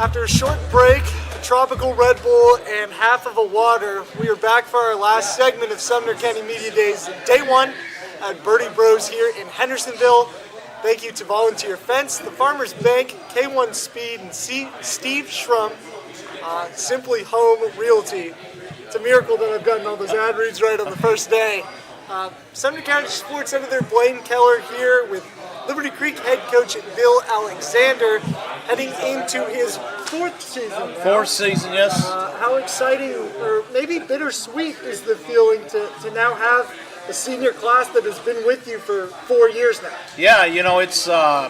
After a short break, a tropical Red Bull, and half of a water, we are back for our last segment of Sumner County Media Days, day one at Birdie Bros here in Hendersonville. Thank you to Volunteer Fence, the Farmers Bank, K1 Speed, and Steve Schrum, Simply Home Realty. It's a miracle that I've gotten all those ad reads right on the first day. Sumner County Sports Editor Blaine Kellar here with Liberty Creek head coach Bill Alexander, heading into his fourth season now. Fourth season, yes. How exciting, or maybe bittersweet, is the feeling to now have a senior class that has been with you for 4 years now? Yeah, you know, it's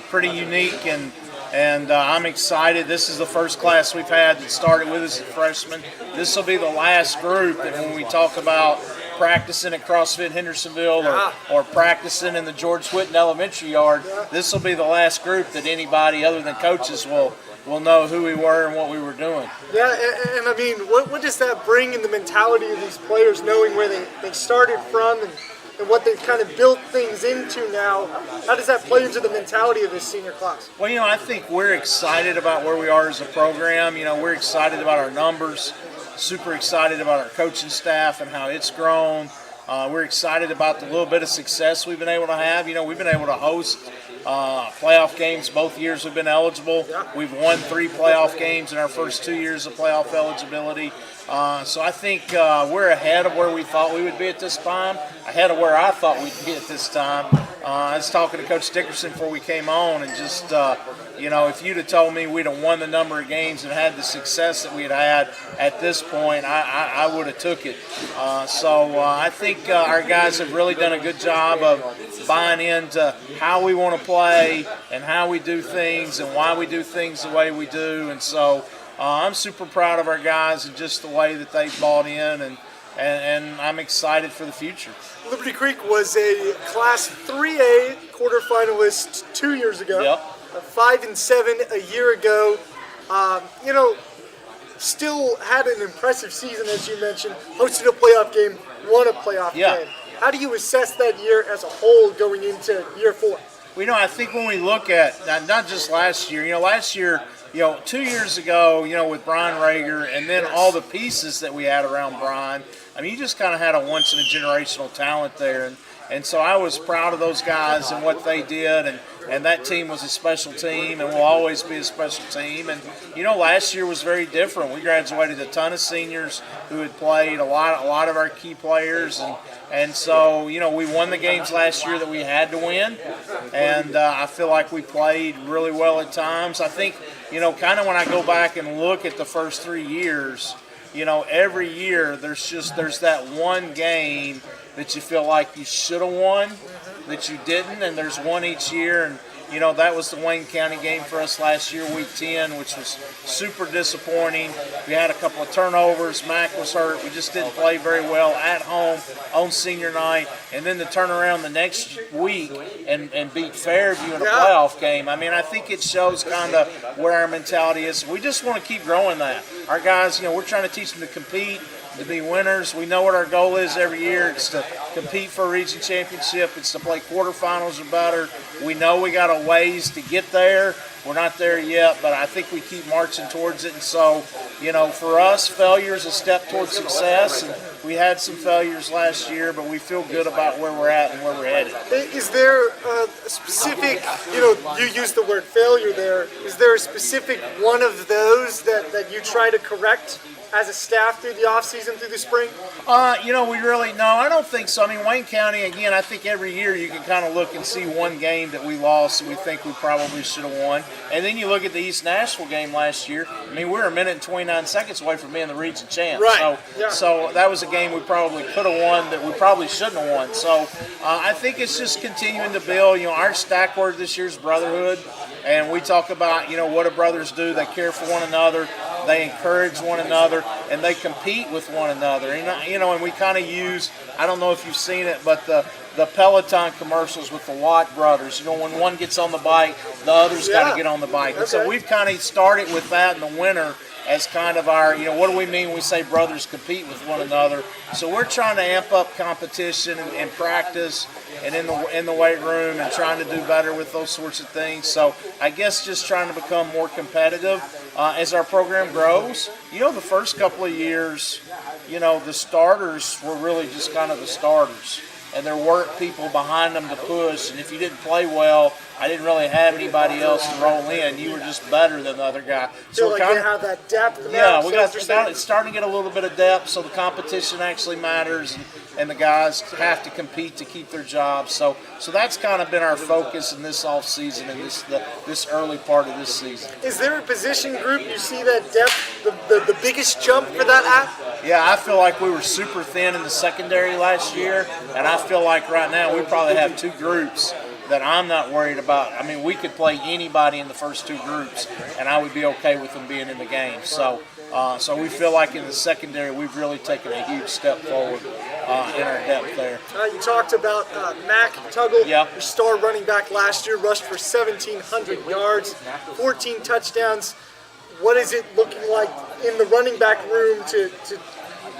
pretty unique, and I'm excited. This is the first class we've had that started with us as freshmen. This will be the last group, and when we talk about practicing at CrossFit Hendersonville or practicing in the George Whitten Elementary Yard, this will be the last group that anybody other than coaches will know who we were and what we were doing. Yeah, and I mean, what does that bring in the mentality of these players, knowing where they started from and what they've kind of built things into now? How does that play into the mentality of this senior class? Well, you know, I think we're excited about where we are as a program. You know, we're excited about our numbers, super excited about our coaching staff and how it's grown. We're excited about the little bit of success we've been able to have. You know, we've been able to host playoff games both years we've been eligible. We've won 3 playoff games in our first 2 years of playoff eligibility. So I think we're ahead of where we thought we would be at this time, ahead of where I thought we'd be at this time. I was talking to Coach Dickerson before we came on, and just, you know, if you'd have told me we'd have won the number of games and had the success that we had at this point, I would have took it. So I think our guys have really done a good job of buying into how we want to play and how we do things and why we do things the way we do. And so I'm super proud of our guys and just the way that they've bought in, and I'm excited for the future. Liberty Creek was a Class 3A quarterfinalist 2 years ago. Yep. 5-7 a year ago. You know, still had an impressive season, as you mentioned. Hosted a playoff game, won a playoff game. How do you assess that year as a whole going into year 4? Well, you know, I think when we look at not just last year, you know, last year, you know, 2 years ago, you know, with Brian Rager and then all the pieces that we had around Brian, I mean, you just kind of had a once-in-a-generational talent there. And so I was proud of those guys and what they did, and that team was a special team and will always be a special team. And, you know, last year was very different. We graduated a ton of seniors who had played, a lot of our key players, and so, you know, we won the games last year that we had to win, and I feel like we played really well at times. I think, you know, kind of when I go back and look at the first 3 years, you know, every year there's that one game that you feel like you should have won, that you didn't, and there's one each year. And you know, that was the Wayne County game for us last year, week 10, which was super disappointing. We had a couple of turnovers. Mac was hurt. We just didn't play very well at home on senior night. And then to turn around the next week and beat Fairview in a playoff game. I mean, I think it shows kind of where our mentality is. We just want to keep growing that. Our guys, you know, we're trying to teach them to compete, to be winners. We know what our goal is every year. It's to compete for a region championship. It's to play quarterfinals or better. We know we got a ways to get there. We're not there yet, but I think we keep marching towards it. And so, you know, for us, failure is a step towards success. And we had some failures last year, but we feel good about where we're at and where we're headed. Is there a specific, you know, you used the word failure there. Is there a specific one of those that you try to correct as a staff through the offseason, through the spring? You know, I don't think so. I mean, Wayne County, again, I think every year you can kind of look and see one game that we lost and we think we probably should have won. And then you look at the East Nashville game last year. I mean, we were a minute and 29 seconds away from being the region champ. Right. So that was a game we probably could have won that we probably shouldn't have won. So I think it's just continuing to build. You know, our stack word this year is brotherhood. And we talk about, you know, what do brothers do? They care for one another. They encourage one another, and they compete with one another. And, you know, and we kind of use, I don't know if you've seen it, but the Peloton commercials with the Watt brothers. You know, when one gets on the bike, the other's got to get on the bike. And so we've kind of started with that in the winter as kind of our, you know, what do we mean when we say brothers compete with one another? So we're trying to amp up competition and practice and in the weight room and trying to do better with those sorts of things. So I guess just trying to become more competitive. as our program grows, the first couple of years, the starters were really just kind of the starters. And there weren't people behind them to push. And if you didn't play well, I didn't really have anybody else to roll in. You were just better than the other guy. So like they have that depth. Yeah, it's starting to get a little bit of depth, so the competition actually matters, and the guys have to compete to keep their jobs. So that's kind of been our focus in this off season and this early part of this season. Is there a position group you see that depth, the biggest jump for that at? Yeah, I feel like we were super thin in the secondary last year, and I feel like right now we probably have two groups that I'm not worried about. I mean, we could play anybody in the first two groups, and I would be okay with them being in the game. So we feel like in the secondary, we've really taken a huge step forward in our depth there. You talked about Mac Tuggle, Yeah. your star running back last year, rushed for 1,700 yards, 14 touchdowns. What is it looking like in the running back room to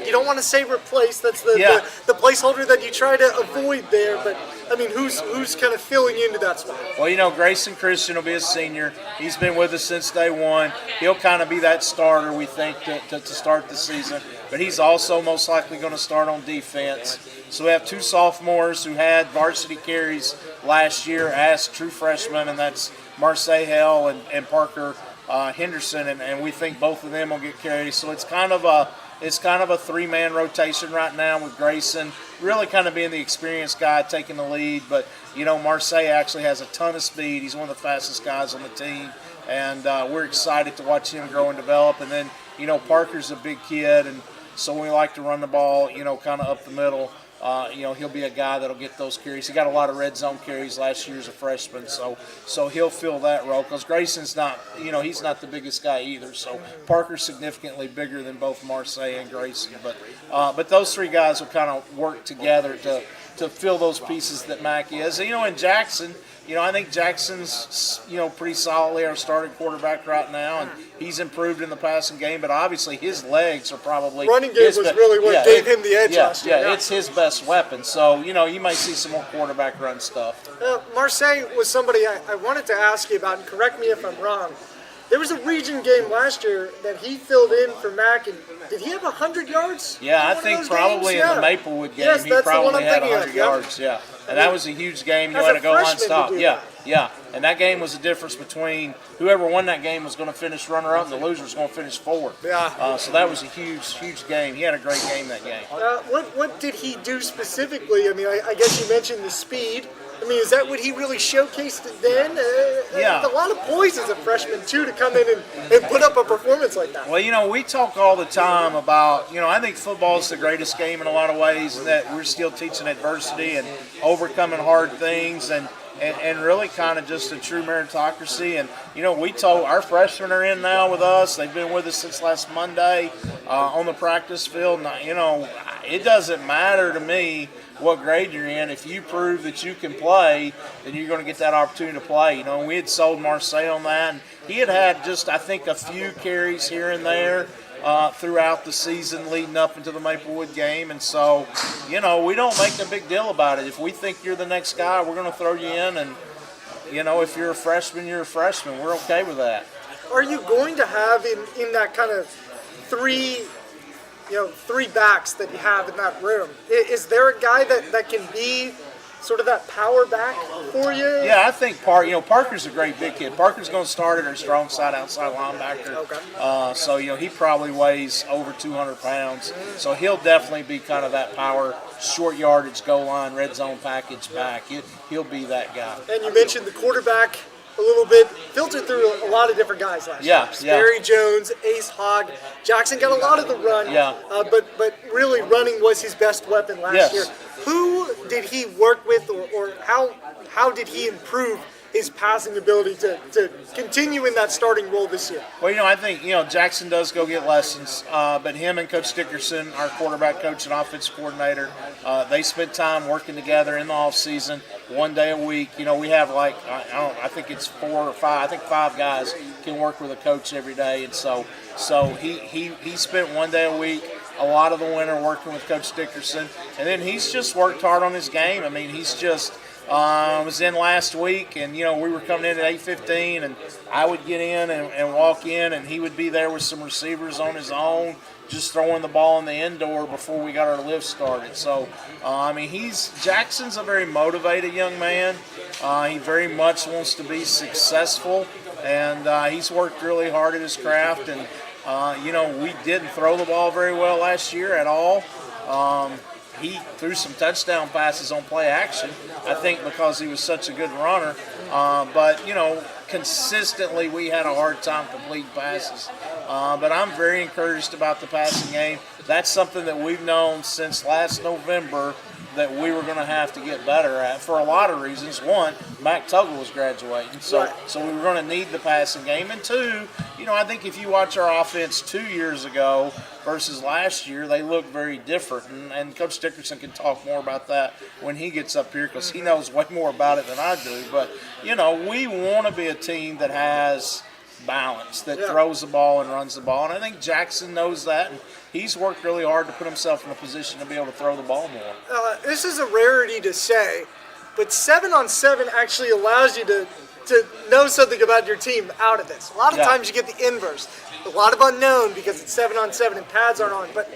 you don't want to say replace, that's the placeholder that you try to avoid there, but I mean, who's kind of filling into that spot? Well, Grayson Christian will be a senior. He's been with us since day one. He'll kind of be that starter, we think, to start the season. But he's also most likely going to start on defense. So we have two sophomores who had varsity carries last year as true freshmen, and that's Marseille Hell and Parker Henderson, and we think both of them will get carries. So it's kind of a three-man rotation right now with Grayson really kind of being the experienced guy taking the lead. But, Marseille actually has a ton of speed. He's one of the fastest guys on the team. And we're excited to watch him grow and develop. And then, Parker's a big kid. And so we like to run the ball, kind of up the middle. He'll be a guy that'll get those carries. He got a lot of red zone carries last year as a freshman, so he'll fill that role. Because Grayson's not, he's not the biggest guy either. So Parker's significantly bigger than both Marseille and Grayson. But those three guys will kind of work together to fill those pieces that Mac is. And Jackson, I think Jackson's, pretty solidly our starting quarterback right now, and he's improved in the passing game, but obviously his legs are probably running game was really what gave him the edge last year. Yeah, it's his best weapon. So, you might see some more quarterback run stuff. Marseille was somebody I wanted to ask you about, and correct me if I'm wrong. There was a region game last year that he filled in for Mac, and did he have 100 yards? Yeah, I think probably in the Maplewood game he probably had 100 yards. Yeah, and that was a huge game. You had to go line stop. Yeah, and that game was the difference between whoever won that game was going to finish runner-up, and the loser was going to finish fourth. Yeah. So that was a huge game. He had a great game that game. What did he do specifically? I mean, I guess you mentioned the speed. I mean, is that what he really showcased then? Yeah. A lot of poise as a freshman, too, to come in and put up a performance like that. Well, we talk all the time about, I think football is the greatest game in a lot of ways, and that we're still teaching adversity and overcoming hard things and really kind of just a true meritocracy. And, we told our freshmen are in now with us. They've been with us since last Monday on the practice field. And, it doesn't matter to me what grade you're in. If you prove that you can play, then you're going to get that opportunity to play. We had sold Marseille on that, and he had just, I think, a few carries here and there throughout the season leading up into the Maplewood game. And so, we don't make a big deal about it. If we think you're the next guy, we're going to throw you in. And, if you're a freshman, you're a freshman. We're okay with that. Are you going to have in that kind of three backs that you have in that room? Is there a guy that can be sort of that power back for you? Yeah, I think Parker's a great big kid. Parker's going to start at our strong side outside linebacker. Okay. So, he probably weighs over 200 pounds. So he'll definitely be kind of that power, short yardage, goal line, red zone package back. He'll be that guy. And you mentioned the quarterback a little bit, filtered through a lot of different guys last year. Barry Jones, Ace Hogg. Jackson got a lot of the run, but really running was his best weapon last year. Who did he work with, or how did he improve his passing ability to continue in that starting role this year? Well, I think, Jackson does go get lessons, but him and Coach Dickerson, our quarterback coach and offensive coordinator, they spent time working together in the offseason, one day a week. We have I think it's 4 or 5, I think 5 guys can work with a coach every day. And so he spent one day a week, a lot of the winter working with Coach Dickerson, and then he's just worked hard on his game. I mean, he's just was in last week, and we were coming in at 8:15, and I would get in and walk in, and he would be there with some receivers on his own, just throwing the ball in the indoor before we got our lift started. So, Jackson's a very motivated young man. He very much wants to be successful, and he's worked really hard at his craft. And we didn't throw the ball very well last year at all. He threw some touchdown passes on play action, I think because he was such a good runner. But consistently we had a hard time completing passes. But I'm very encouraged about the passing game. That's something that we've known since last November that we were going to have to get better at for a lot of reasons. One, Mac Tuggle was graduating, so we were going to need the passing game. And two, I think if you watch our offense 2 years ago versus last year, they look very different. And Coach Dickerson can talk more about that when he gets up here because he knows way more about it than I do. But, we want to be a team that has balance, that throws the ball and runs the ball. And I think Jackson knows that. And he's worked really hard to put himself in a position to be able to throw the ball more. This is a rarity to say, but 7-on-7 actually allows you to know something about your team out of this. A lot of times you get the inverse. A lot of unknown because it's 7-on-7 and pads aren't on. But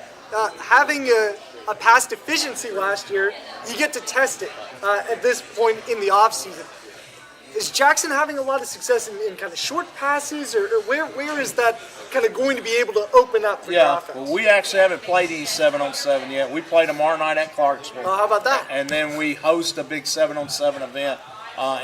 having a pass deficiency last year, you get to test it at this point in the offseason. Is Jackson having a lot of success in kind of short passes, or where is that kind of going to be able to open up for the offense? Well, we actually haven't played any 7-on-7 yet. We play tomorrow night at Clarksville. How about that? And then we host a big 7-on-7 event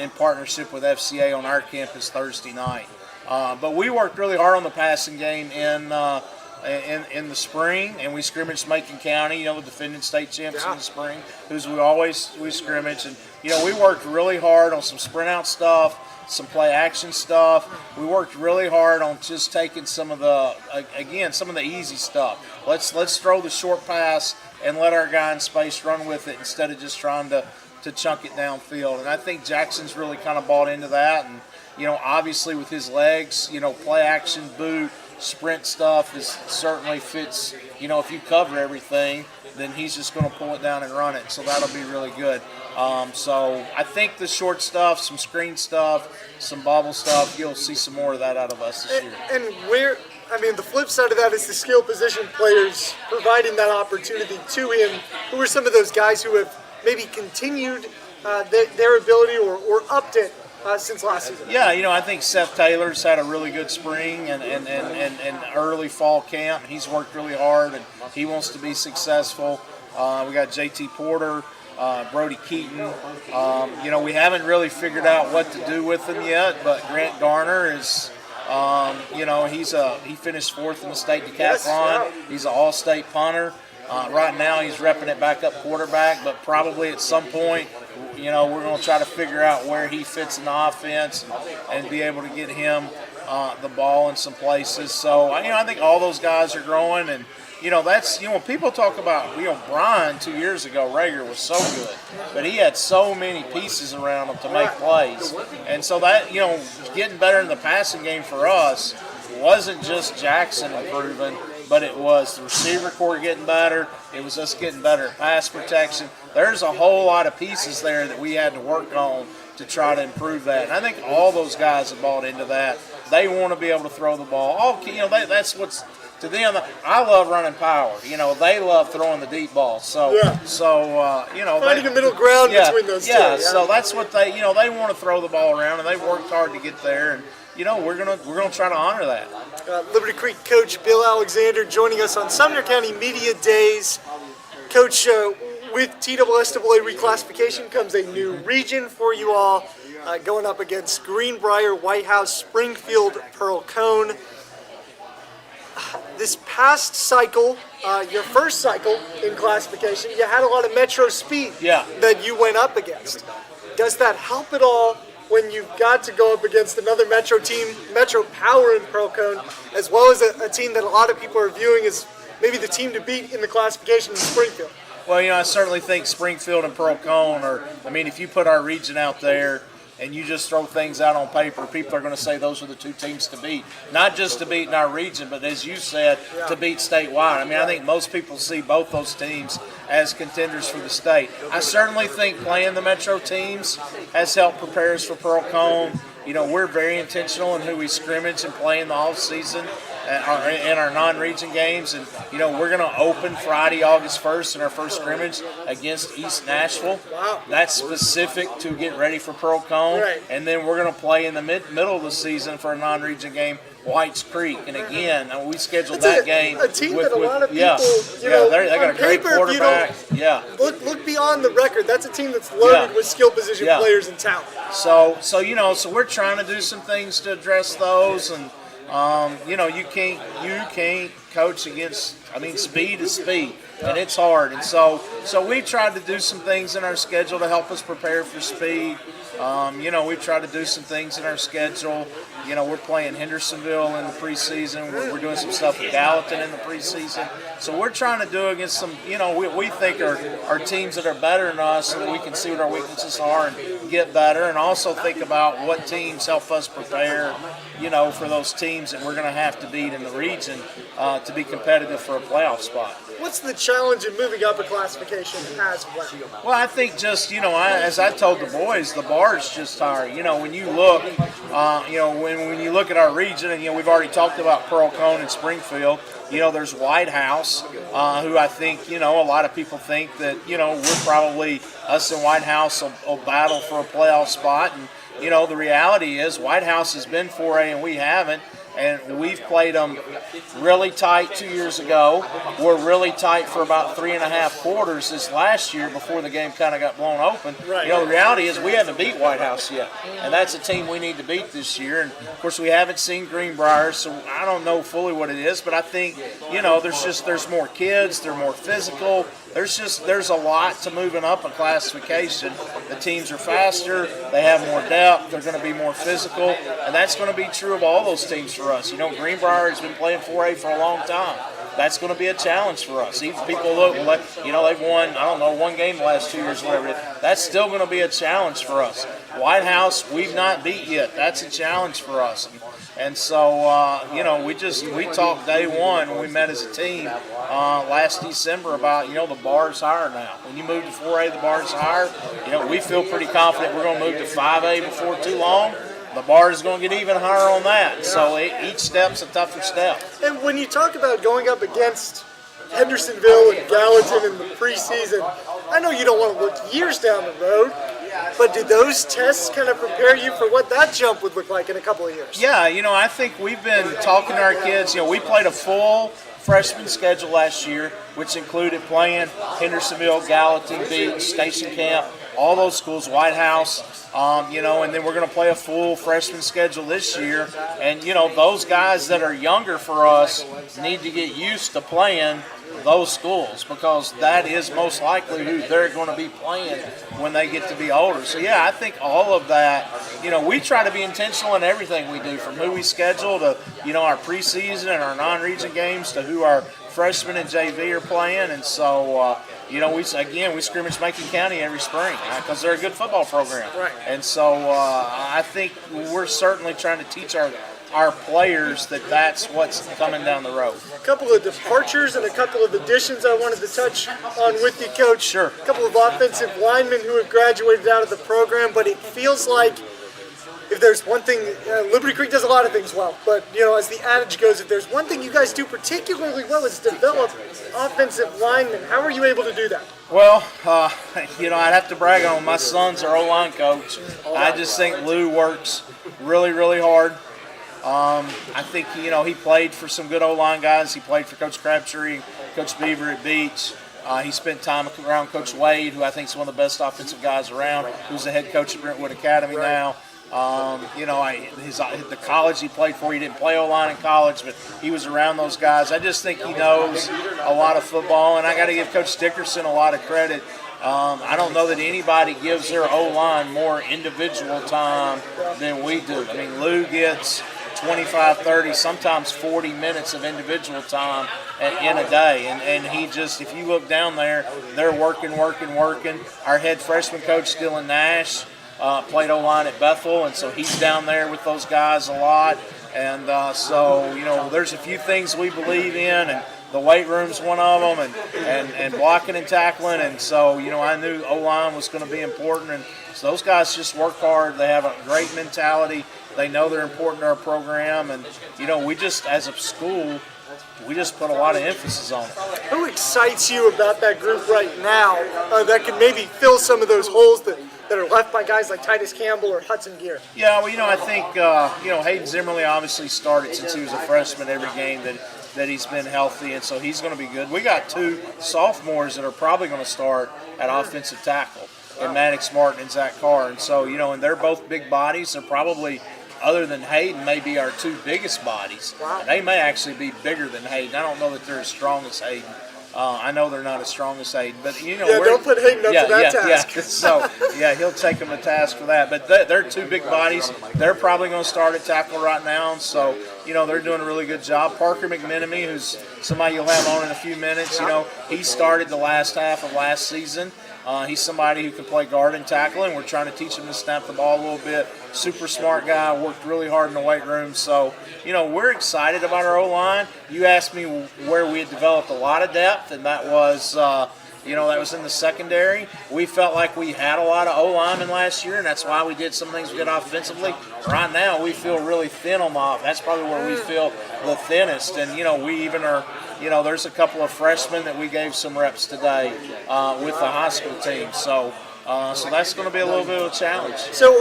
in partnership with FCA on our campus Thursday night. But we worked really hard on the passing game in the spring, and we scrimmaged Macon County, the defending state champs in the spring, who's we scrimmage. And, we worked really hard on some sprint out stuff, some play action stuff. We worked really hard on just taking some of the easy stuff. Let's throw the short pass and let our guy in space run with it instead of just trying to chunk it downfield. And I think Jackson's really kind of bought into that. And, obviously with his legs, play action, boot, sprint stuff certainly fits. If you cover everything, then he's just going to pull it down and run it. So that'll be really good. So I think the short stuff, some screen stuff, some bobble stuff, you'll see some more of that out of us this year. And the flip side of that is the skill position players providing that opportunity to him. Who are some of those guys who have maybe continued their ability or upped it since last season? Yeah, I think Seth Taylor's had a really good spring and early fall camp. He's worked really hard and he wants to be successful. We got JT Porter, Brody Keaton. We haven't really figured out what to do with them yet, but Grant Garner is, he finished fourth in the state decathlon. He's an all-state punter. Right now he's repping it back up quarterback, but probably at some point, we're going to try to figure out where he fits in the offense and be able to get him the ball in some places. So, I think all those guys are growing, and, that's, when people talk about, Brian 2 years ago, Rager was so good, but he had so many pieces around him to make plays. And so that, getting better in the passing game for us wasn't just Jackson improving, but it was the receiver corps getting better. It was us getting better at pass protection. There's a whole lot of pieces there that we had to work on to try to improve that. And I think all those guys have bought into that. They want to be able to throw the ball. That's what's to them. I love running power. They love throwing the deep ball. So finding a middle ground between those two. Yeah, so that's what they they want to throw the ball around, and they've worked hard to get there. And we're gonna try to honor that. Liberty Creek coach Bill Alexander joining us on Sumner County Media Days. Coach, with TSSAA reclassification comes a new region for you all, going up against Greenbrier, White House, Springfield, Pearl Cone. This past cycle, your first cycle in classification, you had a lot of Metro speed that you went up against. Does that help at all when you've got to go up against another Metro team, Metro Power in Pearl Cone, as well as a team that a lot of people are viewing as maybe the team to beat in the classification in Springfield? Well, I certainly think Springfield and Pearl Cone if you put our region out there, and you just throw things out on paper, people are going to say those are the two teams to beat. Not just to beat in our region, but as you said, to beat statewide. I mean, I think most people see both those teams as contenders for the state. I certainly think playing the Metro teams has helped prepare us for Pearl Cone. You know, we're very intentional in who we scrimmage and play in the off season in our non-region games, and you know, we're going to open Friday, August 1st in our first scrimmage against East Nashville. Wow. That's specific to get ready for Pearl Cone, Right. and then we're going to play in the middle of the season for a non-region game, Whites Creek, and again, we scheduled that game. A team with, that a lot of people, they got a great paper, quarterback. Look beyond the record. That's a team that's loaded with skill position players and talent. So we're trying to do some things to address those, and you can't coach against. I mean, speed is speed, and it's hard. And so we tried to do some things in our schedule to help us prepare for speed. We've tried to do some things in our schedule. We're playing Hendersonville in the preseason. We're doing some stuff with Gallatin in the preseason. So we're trying to do against some, we think are teams that are better than us, so that we can see what our weaknesses are and get better, and also think about what teams help us prepare, for those teams that we're going to have to beat in the region to be competitive for a playoff spot. What's the challenge in moving up a classification as well? Well, I think just, as I told the boys, the bar is just higher. When you look, when you look at our region, and, we've already talked about Pearl Cone and Springfield, there's White House, who I think, a lot of people think that, we're probably, us and White House will battle for a playoff spot. And, the reality is White House has been 4A and we haven't. And we've played them really tight 2 years ago. We're really tight for about 3.5 quarters this last year before the game kind of got blown open. Right. The reality is we haven't beat White House yet, and that's a team we need to beat this year. And of course, we haven't seen Greenbrier, so I don't know fully what it is, but I think there's more kids, they're more physical. There's a lot to moving up a classification. The teams are faster, they have more depth, they're going to be more physical, and that's going to be true of all those teams for us. Greenbrier has been playing 4A for a long time. That's going to be a challenge for us. Even people look, they've won, one game the last 2 years, whatever it is. That's still going to be a challenge for us. White House, we've not beat yet. That's a challenge for us. And so, we talked day one when we met as a team last December about, the bar's higher now. When you move to 4A, the bar's higher. We feel pretty confident we're going to move to 5A before too long. The bar is going to get even higher on that. So each step's a tougher step. And when you talk about going up against Hendersonville and Gallatin in the preseason, I know you don't want to look years down the road, but do those tests kind of prepare you for what that jump would look like in a couple of years? Yeah, I think we've been talking to our kids. We played a full freshman schedule last year, which included playing Hendersonville, Gallatin, Beach, Station Camp, all those schools, White House, and then we're going to play a full freshman schedule this year. And, those guys that are younger for us need to get used to playing those schools, because that is most likely who they're going to be playing when they get to be older. So, yeah, I think all of that, we try to be intentional in everything we do, from who we schedule to, our preseason and our non-region games to who our freshmen and JV are playing. And so, we scrimmage Macon County every spring because they're a good football program. Right. And so I think we're certainly trying to teach our players that that's what's coming down the road. A couple of departures and a couple of additions I wanted to touch on with you, Coach. Sure. A couple of offensive linemen who have graduated out of the program, but it feels like if there's one thing, Liberty Creek does a lot of things well, but as the adage goes, if there's one thing you guys do particularly well, it's develop offensive linemen. How are you able to do that? Well, I'd have to brag on my son's our O-line coach. I just think Lou works really, really hard. I think, he played for some good O-line guys. He played for Coach Crabtree, Coach Beaver at Beach. He spent time around Coach Wade, who I think is one of the best offensive guys around, who's the head coach at Brentwood Academy now. The college he played for, he didn't play O-line in college, but he was around those guys. I just think he knows a lot of football, and I got to give Coach Dickerson a lot of credit. I don't know that anybody gives their O-line more individual time than we do. I mean, Lou gets 25, 30, sometimes 40 minutes of individual time in a day. And he just, if you look down there, they're working. Our head freshman coach, Dylan Nash, played O-line at Bethel, and so he's down there with those guys a lot. And so, there's a few things we believe in, and the weight room's one of them, and blocking and tackling. And so, I knew O-line was going to be important. And so those guys just work hard. They have a great mentality. They know they're important to our program. And, we just, as a school, we just put a lot of emphasis on it. Who excites you about that group right now that can maybe fill some of those holes that are left by guys like Titus Campbell or Hudson Gear? Yeah, well, I think, Hayden Zimmerly obviously started since he was a freshman every game that he's been healthy, and so he's going to be good. We got 2 sophomores that are probably going to start at offensive tackle, and Maddox Martin and Zach Carr. And so, and they're both big bodies. They're probably, other than Hayden, may be our 2 biggest bodies. Wow. And they may actually be bigger than Hayden. I don't know that they're as strong as Hayden. I know they're not as strong as Hayden, but don't put Hayden up to that task. Yeah. So he'll take them to task for that. But they're 2 big bodies. They're probably going to start at tackle right now. So they're doing a really good job. Parker McMenemy, who's somebody you'll have on in a few minutes. He started the last half of last season. He's somebody who can play guard and tackle, and we're trying to teach him to snap the ball a little bit. Super smart guy, worked really hard in the weight room. So, we're excited about our O-line. You asked me where we had developed a lot of depth, and that was, that was in the secondary. We felt like we had a lot of O-linemen last year, and that's why we did some things we did offensively. Right now, we feel really thin on off. That's probably where we feel the thinnest, and, we even are – there's a couple of freshmen that we gave some reps today with the high school team. So that's going to be a little bit of a challenge. So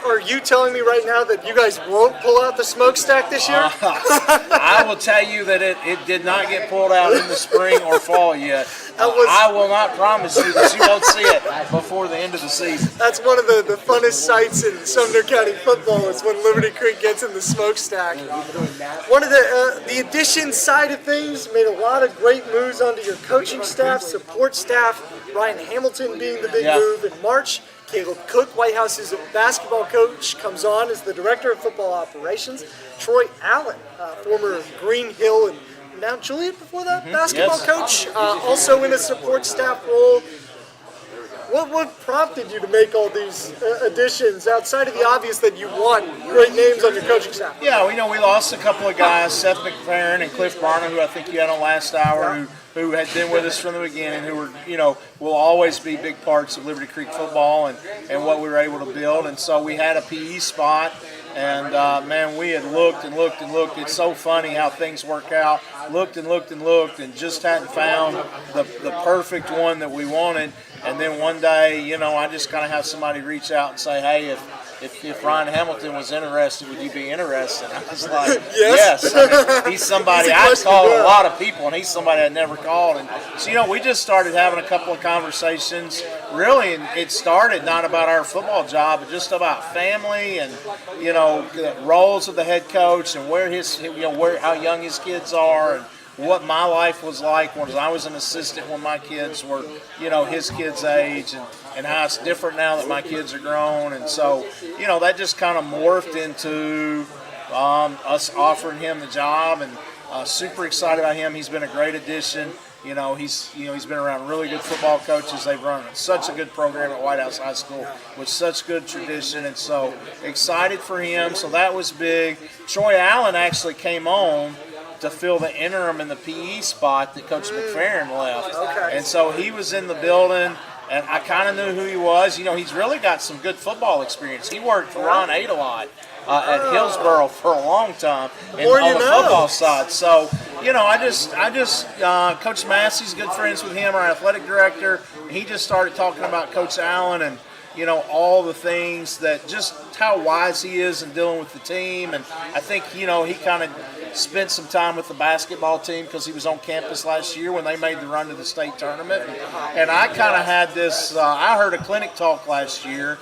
are you telling me right now that you guys won't pull out the smokestack this year? I will tell you that it did not get pulled out in the spring or fall yet. I will not promise you that you won't see it before the end of the season. That's one of the funnest sights in Sumner County football is when Liberty Creek gets in the smokestack. One of the addition side of things, made a lot of great moves onto your coaching staff, support staff, Ryan Hamilton being the big move in March. Caleb Cook, White House's basketball coach, comes on as the director of football operations. Troy Allen, former Green Hill and Mount Juliet before that basketball coach, also in a support staff role. What prompted you to make all these additions outside of the obvious that you want great names on your coaching staff? Yeah, we lost a couple of guys, Seth McFerrin and Cliff Barner, who I think you had on last hour, who had been with us from the beginning, who were, will always be big parts of Liberty Creek football and what we were able to build. And so we had a PE spot, and man, we had looked and looked and looked. It's so funny how things work out. Looked and looked and looked, and just hadn't found the perfect one that we wanted. And then one day, I just kind of have somebody reach out and say, hey, if Ryan Hamilton was interested, would you be interested? And I was like, yes. I mean, he's somebody I've called a lot of people, and he's somebody I'd never called. And so, we just started having a couple of conversations, really, and it started not about our football job, but just about family and, the roles of the head coach and where how young his kids are and what my life was like when I was an assistant when my kids were, his kids' age, and how it's different now that my kids are grown. And so, that just kind of morphed into us offering him the job, and super excited about him. He's been a great addition. He's been around really good football coaches. They've run such a good program at White House High School with such good tradition, and so excited for him. So that was big. Troy Allen actually came on to fill the interim in the PE spot that Coach McFerrin left. Okay. And so he was in the building, and I kind of knew who he was. He's really got some good football experience. He worked for Ron Aid a lot at Hillsboro for a long time on the football side. So, I just Coach Massey's good friends with him, our athletic director. He just started talking about Coach Allen and, all the things that just how wise he is in dealing with the team. And I think, he kind of spent some time with the basketball team because he was on campus last year when they made the run to the state tournament. And I kind of had this, I heard a clinic talk last year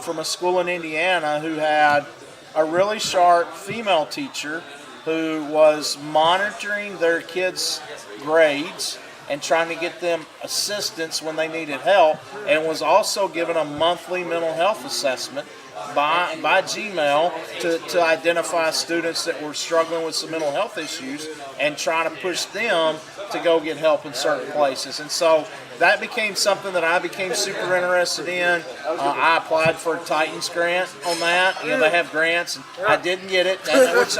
from a school in Indiana who had a really sharp female teacher who was monitoring their kids' grades and trying to get them assistance when they needed help, and was also given a monthly mental health assessment by Gmail to identify students that were struggling with some mental health issues and trying to push them to go get help in certain places. And so, that became something that I became super interested in. I applied for a Titans grant on that. They have grants, and I didn't get it, which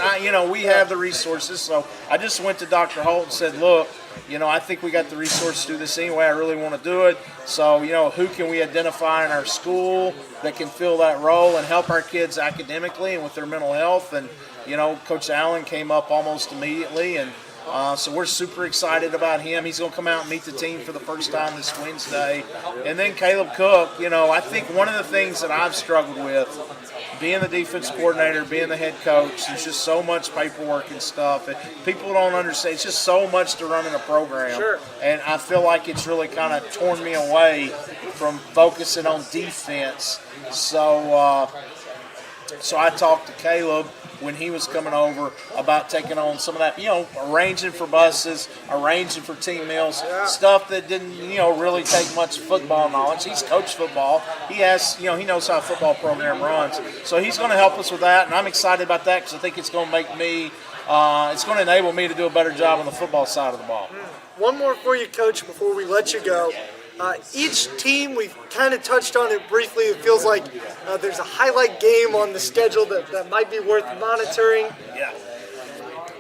we have the resources. So I just went to Dr. Holt and said, look, I think we got the resources to do this anyway. I really want to do it. So, who can we identify in our school that can fill that role and help our kids academically and with their mental health? And, Coach Allen came up almost immediately, and so we're super excited about him. He's going to come out and meet the team for the first time this Wednesday. And then Caleb Cook, I think one of the things that I've struggled with, being the defense coordinator, being the head coach, there's just so much paperwork and stuff. And people don't understand. It's just so much to run in a program. Sure. And I feel like it's really kind of torn me away from focusing on defense. So I talked to Caleb when he was coming over about taking on some of that, arranging for buses, arranging for team meals, stuff that didn't, really take much football knowledge. He's coached football. He has, he knows how a football program runs. So he's going to help us with that, and I'm excited about that because I think it's going to make me, it's going to enable me to do a better job on the football side of the ball. One more for you, Coach, before we let you go. Each team, we've kind of touched on it briefly. It feels like there's a highlight game on the schedule that might be worth monitoring. Yeah.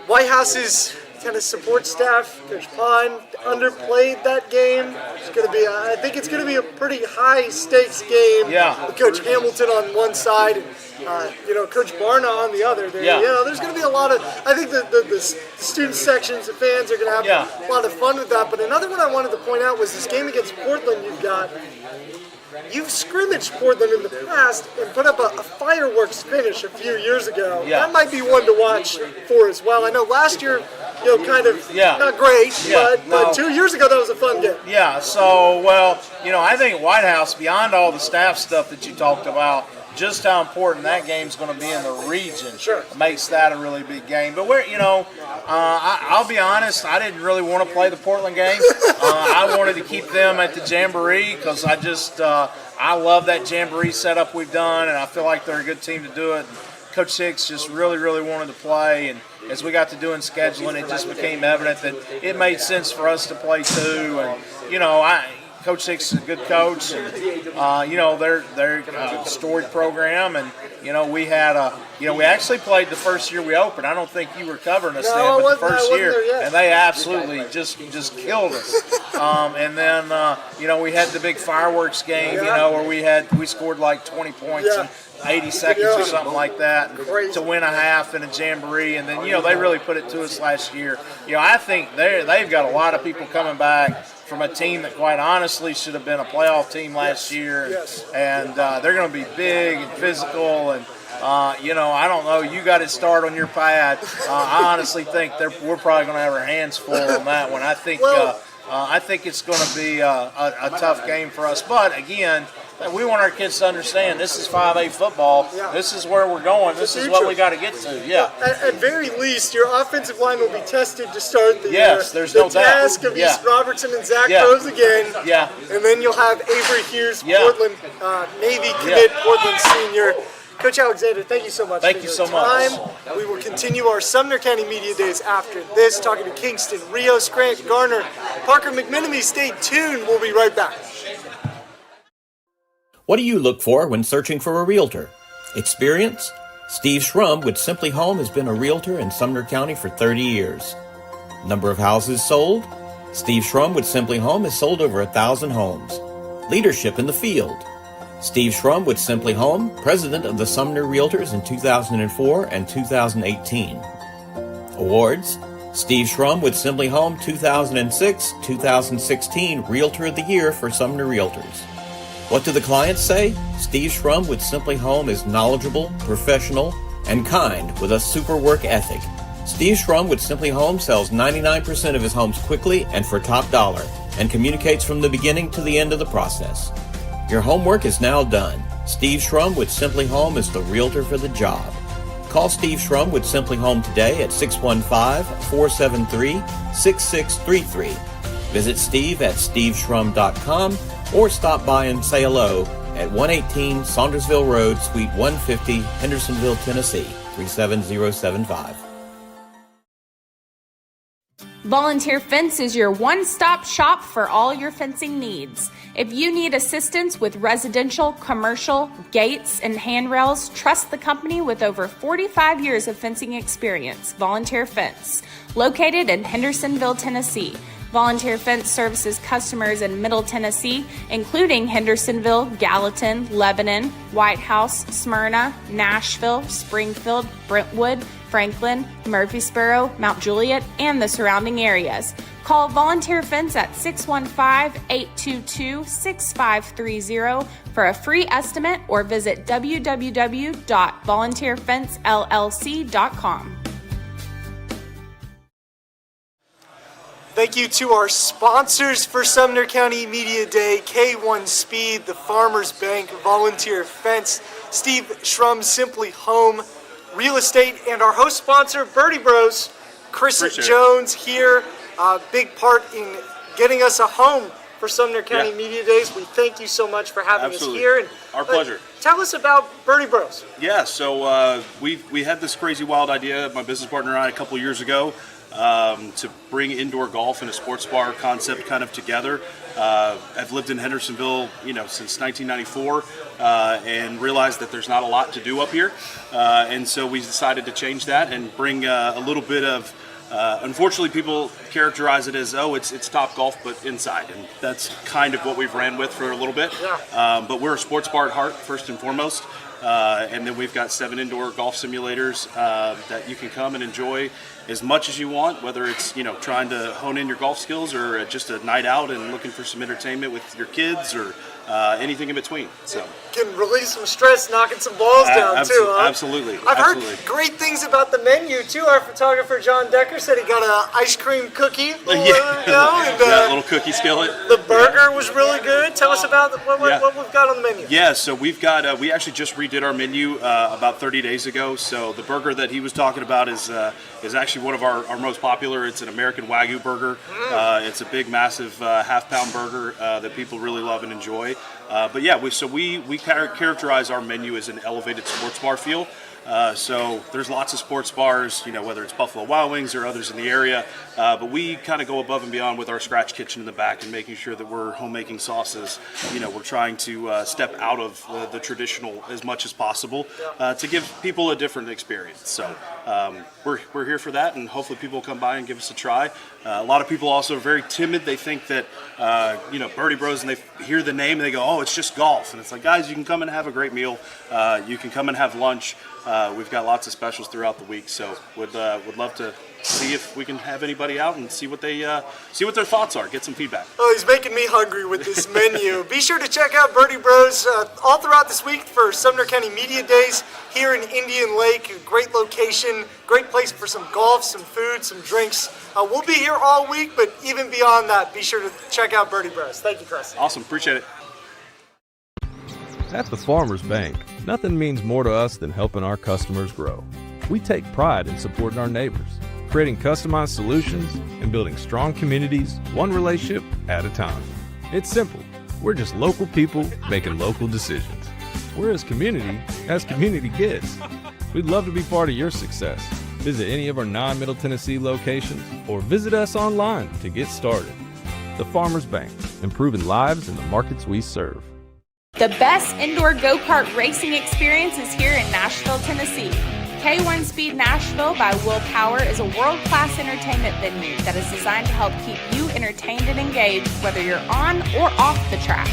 White House's kind of support staff, Coach Pond, underplayed that game. It's going to be, I think it's going to be a pretty high stakes game. Yeah. With Coach Hamilton on one side, and, Coach Barna on the other. There's going to be a lot of, I think the student sections, the fans are going to have a lot of fun with that. But another one I wanted to point out was this game against Portland you've scrimmaged Portland in the past and put up a fireworks finish a few years ago. Yeah. That might be one to watch for as well. I know last year, kind of not great, but 2 years ago that was a fun game. Yeah, so, I think White House, beyond all the staff stuff that you talked about, just how important that game's going to be in the region makes that a really big game. But I'll be honest, I didn't really want to play the Portland game. I wanted to keep them at the Jamboree because I love that Jamboree setup we've done, and I feel like they're a good team to do it. Coach Hicks just really, really wanted to play, and as we got to doing scheduling, it just became evident that it made sense for us to play too. And Coach Hicks is a good coach, and they're a storied program, and we had we actually played the first year we opened. I don't think you were covering us then, but the first year, and they absolutely just killed us. And then we had the big fireworks game, where we scored like 20 points in 80 seconds or something like that to win a half in a Jamboree, and then they really put it to us last year. I think they've got a lot of people coming back from a team that quite honestly should have been a playoff team last year. And they're going to be big and physical, and I don't know, you got it started on your pad. I honestly think we're probably going to have our hands full on that one. I think it's going to be a tough game for us, but again, we want our kids to understand this is 5A football. This is where we're going. This is what we got to get to. At very least, your offensive line will be tested to start the there's no doubt. task of East Robertson and Zach Rose again. And then you'll have Avery Hughes, Portland Navy commit, Portland senior. Coach Alexander, thank you so much for your time. We will continue our Sumner County Media Days after this, talking to Kingston, Rios, Grant, Garner, Parker, McMenemy. Stay tuned. We'll be right back. What do you look for when searching for a realtor? Experience? Steve Schrum with Simply Home has been a realtor in Sumner County for 30 years. Number of houses sold? Steve Schrum with Simply Home has sold over 1,000 homes. Leadership in the field? Steve Schrum with Simply Home, president of the Sumner Realtors in 2004 and 2018. Awards? Steve Schrum with Simply Home 2006-2016 Realtor of the Year for Sumner Realtors. What do the clients say? Steve Schrum with Simply Home is knowledgeable, professional, and kind with a super work ethic. Steve Schrum with Simply Home sells 99% of his homes quickly and for top dollar, and communicates from the beginning to the end of the process. Your homework is now done. Steve Schrum with Simply Home is the realtor for the job. Call Steve Schrum with Simply Home today at 615-473-6633. Visit Steve at steveschrum.com or stop by and say hello at 118 Saundersville Road, Suite 150, Hendersonville, Tennessee, 37075. Volunteer Fence is your one-stop shop for all your fencing needs. If you need assistance with residential, commercial, gates, and handrails, trust the company with over 45 years of fencing experience, Volunteer Fence. Located in Hendersonville, Tennessee, Volunteer Fence services customers in Middle Tennessee, including Hendersonville, Gallatin, Lebanon, White House, Smyrna, Nashville, Springfield, Brentwood, Franklin, Murfreesboro, Mount Juliet, and the surrounding areas. Call Volunteer Fence at 615-822-6530 for a free estimate or visit www.volunteerfencellc.com. Thank you to our sponsors for Sumner County Media Day, K1 Speed, the Farmers Bank, Volunteer Fence, Steve Schrum, Simply Home Real Estate, and our host sponsor, Birdie Bros, Chris Jones here. Big part in getting us a home for Sumner County Media Days. We thank you so much for having us here. And, our pleasure. Tell us about Birdie Bros. Yeah, so we had this crazy wild idea, my business partner and I, a couple years ago, to bring indoor golf and a sports bar concept kind of together. I've lived in Hendersonville, since 1994, and realized that there's not a lot to do up here, and so we decided to change that and bring a little bit of. Unfortunately, people characterize it as, it's Top Golf, but inside, and that's kind of what we've ran with for a little bit. Yeah. But we're a sports bar at heart, first and foremost. And then we've got 7 indoor golf simulators that you can come and enjoy as much as you want, whether it's trying to hone in your golf skills or just a night out and looking for some entertainment with your kids or anything in between. So can release some stress, knocking some balls down too. Huh? Absolutely. I've heard great things about the menu too. Our photographer John Decker said he got an ice cream cookie. That little cookie skillet. The burger was really good. Tell us about what we've got on the menu. Yeah, so we've got we actually just redid our menu about 30 days ago. So the burger that he was talking about is actually one of our most popular. It's an American Wagyu burger. It's a big, massive half-pound burger that people really love and enjoy. But yeah, we characterize our menu as an elevated sports bar feel. So there's lots of sports bars, whether it's Buffalo Wild Wings or others in the area. But we kind of go above and beyond with our scratch kitchen in the back and making sure that we're homemaking sauces. We're trying to step out of the traditional as much as possible to give people a different experience. So we're here for that, and hopefully people will come by and give us a try. A lot of people also are very timid. They think that, Birdie Bros, and they hear the name and they go, oh, it's just golf. And it's like, guys, you can come and have a great meal. You can come and have lunch. We've got lots of specials throughout the week, so would love to see if we can have anybody out and see what their thoughts are. Get some feedback. Oh, he's making me hungry with this menu. Be sure to check out Birdie Bros all throughout this week for Sumner County Media Days here in Indian Lake. A great location, great place for some golf, some food, some drinks. We'll be here all week, but even beyond that, be sure to check out Birdie Bros. Thank you, Chris. Awesome, appreciate it. At the Farmers Bank, nothing means more to us than helping our customers grow. We take pride in supporting our neighbors, creating customized solutions, and building strong communities, one relationship at a time. It's simple. We're just local people making local decisions. We're as community gets. We'd love to be part of your success. Visit any of our non-Middle Tennessee locations or visit us online to get started. The Farmers Bank, improving lives in the markets we serve. The best indoor go-kart racing experience is here in Nashville, Tennessee. K1 Speed Nashville by Will Power is a world-class entertainment venue that is designed to help keep you entertained and engaged whether you're on or off the track.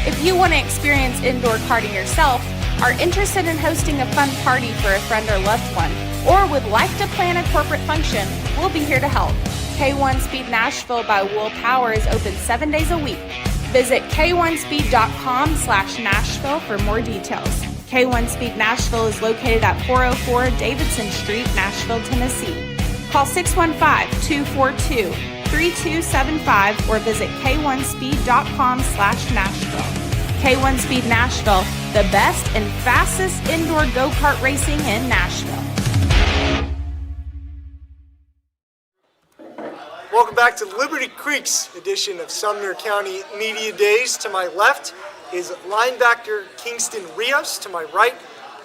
If you want to experience indoor karting yourself, are interested in hosting a fun party for a friend or loved one, or would like to plan a corporate function, we'll be here to help. K1 Speed Nashville by Will Power is open 7 days a week. Visit k1speed.com/Nashville for more details. K1 Speed Nashville is located at 404 Davidson Street, Nashville, Tennessee. Call 615-242-3275 or visit k1speed.com/Nashville. K1 Speed Nashville, the best and fastest indoor go-kart racing in Nashville. Welcome back to Liberty Creek's edition of Sumner County Media Days. To my left is linebacker Kingston Rios. To my right,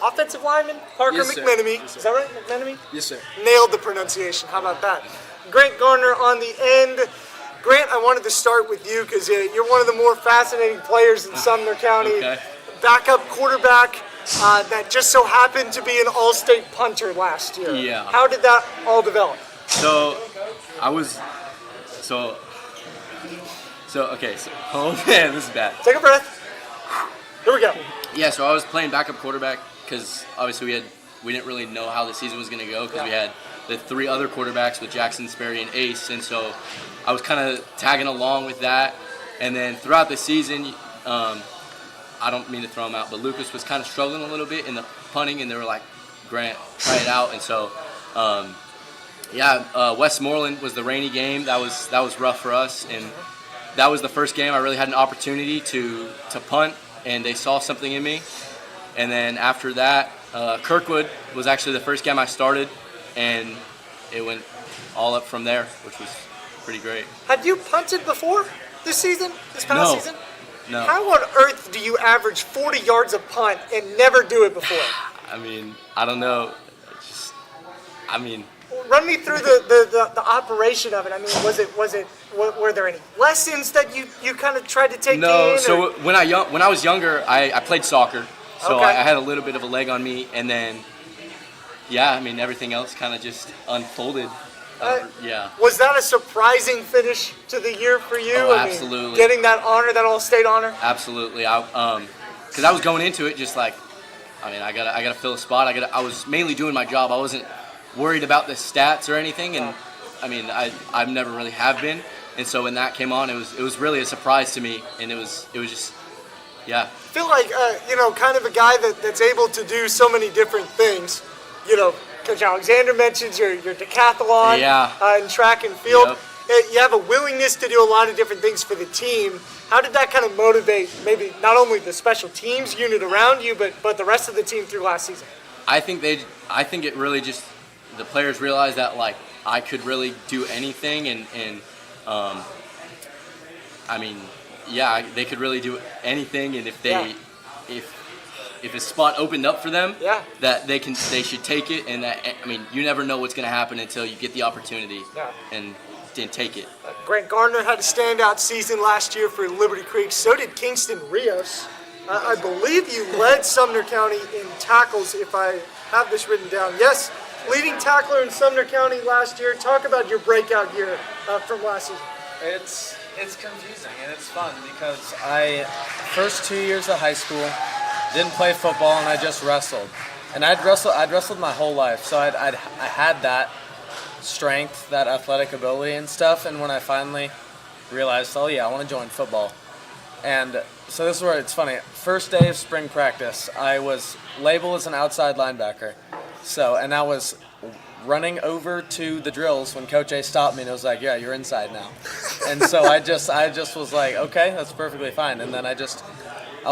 offensive lineman Parker McMenemy. Is that right, McMenemy? Yes, sir. Nailed the pronunciation. How about that? Grant Garner on the end. Grant, I wanted to start with you because you're one of the more fascinating players in Sumner County. Okay. Backup quarterback that just so happened to be an all-state punter last year. Yeah. How did that all develop? So oh man, this is bad. Take a breath. Here we go. Yeah, so I was playing backup quarterback because obviously we didn't really know how the season was going to go because we had the 3 other quarterbacks with Jackson, Sperry, and Ace, and so I was kind of tagging along with that. And then throughout the season, I don't mean to throw him out, but Lucas was kind of struggling a little bit in the punting, and they were like, Grant, try it out. And so, Westmoreland was the rainy game. That was rough for us, and that was the first game I really had an opportunity to punt, and they saw something in me. And then after that, Kirkwood was actually the first game I started, and it went all up from there, which was pretty great. Had you punted before this past season? No. How on earth do you average 40 yards a punt and never do it before? I mean, I don't know. Run me through the operation of it. I mean, were there any lessons that you kind of tried to take in? No. So when I was younger, I played soccer, so Okay. I had a little bit of a leg on me, and then everything else kind of just unfolded. Was that a surprising finish to the year for you? Oh, I mean, absolutely. getting that honor, that all-state honor? Absolutely. Because I was going into it just like, I gotta fill a spot. I was mainly doing my job. I wasn't worried about the stats or anything, and I never really have been. And so when that came on, it was really a surprise to me, and it was just, yeah. I feel like kind of a guy that's able to do so many different things. Coach Alexander mentions your decathlon and track and field. Yep. You have a willingness to do a lot of different things for the team. How did that kind of motivate maybe not only the special teams unit around you, but the rest of the team through last season? I think it really just, the players realized that like I could really do anything, and they could really do anything, and if a spot opened up for them, that they should take it, and you never know what's going to happen until you get the opportunity, and then take it. Grant Gardner had a standout season last year for Liberty Creek. So did Kingston Rios. I believe you led Sumner County in tackles, if I have this written down. Yes, leading tackler in Sumner County last year. Talk about your breakout year from last season. It's confusing and it's fun because first 2 years of high school, didn't play football, and I just wrestled. And I'd wrestled my whole life, so I had that strength, that athletic ability and stuff. And when I finally realized, I want to join football. And so this is where it's funny. First day of spring practice, I was labeled as an outside linebacker. And I was running over to the drills when Coach A stopped me and was like, "Yeah, you're inside now." And so I just was like, "Okay, that's perfectly fine." And then I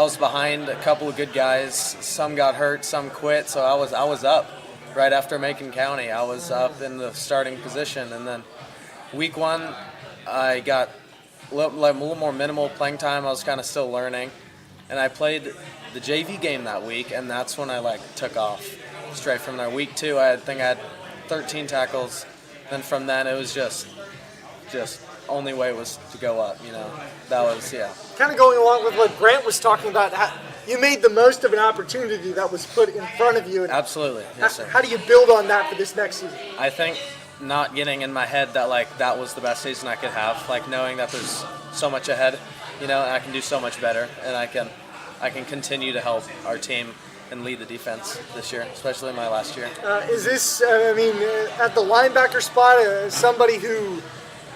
was behind a couple of good guys. Some got hurt, some quit. So I was up right after Macon County. I was up in the starting position, and then week 1, I got a little more minimal playing time. I was kind of still learning, and I played the JV game that week, and that's when I took off straight from there. Week 2, I think I had 13 tackles. Then from then it was just only way was to go up, That was, Kind of going along with what Grant was talking about, you made the most of an opportunity that was put in front of you. Absolutely, yes, sir. How do you build on that for this next season? I think not getting in my head that that was the best season I could have, knowing that there's so much ahead, and I can do so much better, and I can continue to help our team and lead the defense this year, especially my last year. Is this, at the linebacker spot, somebody who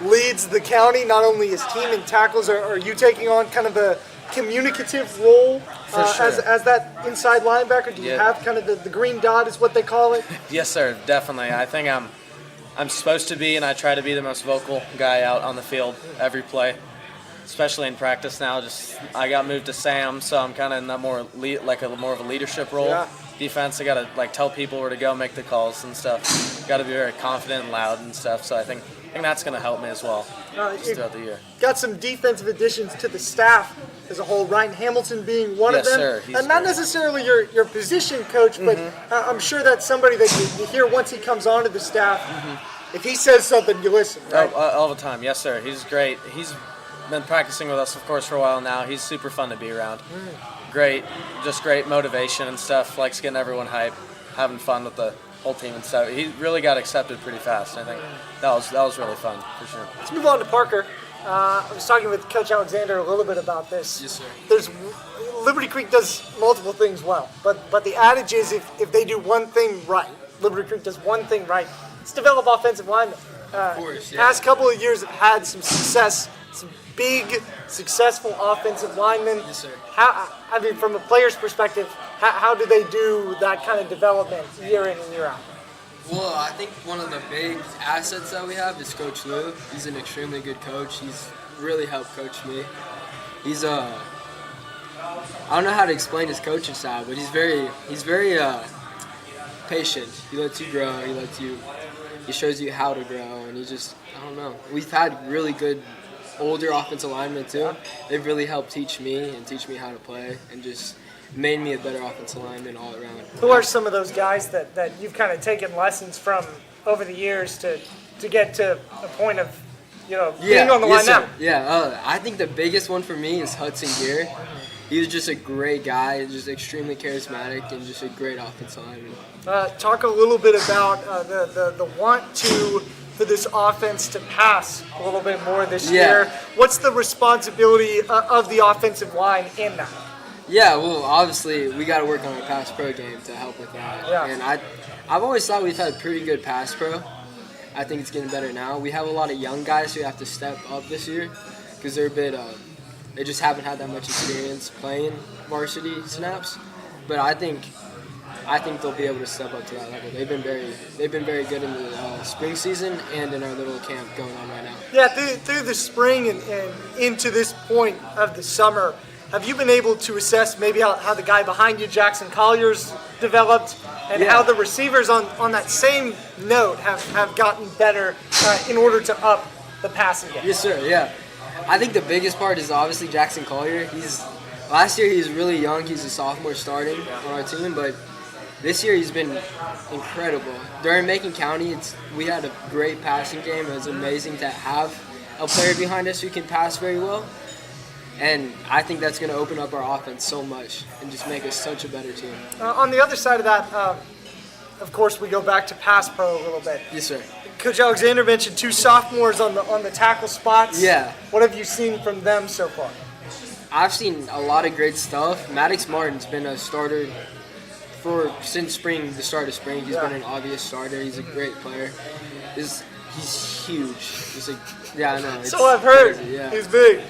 leads the county, not only his team in tackles, are you taking on kind of a communicative role sure. as that inside linebacker? Do you have kind of the green dot is what they call it? Yes, sir, definitely. I think I'm supposed to be, and I try to be the most vocal guy out on the field every play, especially in practice now. I got moved to Sam, so I'm kind of in that more of a leadership role. Yeah. Defense, I got to tell people where to go, make the calls and stuff. Got to be very confident and loud and stuff. So I think that's going to help me as well throughout the year. Got some defensive additions to the staff as a whole. Ryan Hamilton being one of Yes, them. sir. He's And not great. necessarily your position coach, but I'm sure that's somebody that you hear once he comes onto the staff. if he says something, you listen, right? All the time. Yes, sir. He's great. He's been practicing with us, of course, for a while now. He's super fun to be around. Great, just great motivation and stuff. Likes getting everyone hyped, having fun with the whole team and stuff. He really got accepted pretty fast. I think that was really fun for sure. Let's move on to Parker. I was talking with Coach Alexander a little bit about this. Yes, sir. Liberty Creek does multiple things well, but the adage is if they do one thing right, Liberty Creek does one thing right, it's develop offensive linemen. Of course, yeah. Past couple of years have had some success, some big, successful offensive linemen. Yes, sir. I mean, from a player's perspective, how do they do that kind of development year in and year out? Well, I think one of the big assets that we have is Coach Lou. He's an extremely good coach. He's really helped coach me. He's I don't know how to explain his coaching style, but he's very patient. He lets you grow. He shows you how to grow, and I don't know. We've had really good older offensive linemen too. They've really helped teach me how to play, and just made me a better offensive lineman all around. Who are some of those guys that you've kind of taken lessons from over the years to get to a point of, being on the line now? Yeah, I think the biggest one for me is Hudson Gear. He was just a great guy, just extremely charismatic, and just a great offensive lineman. Talk a little bit about the want for this offense to pass a little bit more this year. What's the responsibility of the offensive line in that? Yeah, well, obviously, we got to work on our pass pro game to help with that. Yeah. And I've always thought we've had pretty good pass pro. I think it's getting better now. We have a lot of young guys who have to step up this year because they're a bit, they just haven't had that much experience playing varsity snaps. But I think they'll be able to step up to that level. They've been very good in the spring season and in our little camp going on right now. Yeah, through the spring and into this point of the summer, have you been able to assess maybe how the guy behind you, Jackson Collier's, developed, and how the receivers on that same note have gotten better in order to up the passing game? Yes, sir, yeah. I think the biggest part is obviously Jackson Collier. Last year he was really young. He's a sophomore starting on our team, but this year he's been incredible. During Macon County, we had a great passing game. It was amazing to have a player behind us who can pass very well. And I think that's going to open up our offense so much and just make us such a better team. On the other side of that, of course, we go back to pass pro a little bit. Yes, sir. Coach Alexander mentioned 2 sophomores on the tackle spots. Yeah. What have you seen from them so far? I've seen a lot of great stuff. Maddox Martin's been a starter since the start of spring. He's been an obvious starter. He's a great player. He's huge. I know. So I've heard. Crazy, yeah. He's big.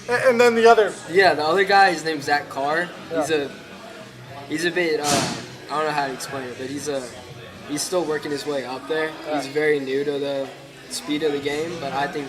And then the other. Yeah, the other guy, his name's Zach Carr. Yeah. He's a bit, I don't know how to explain it, but he's still working his way up there. He's very new to the speed of the game, but I think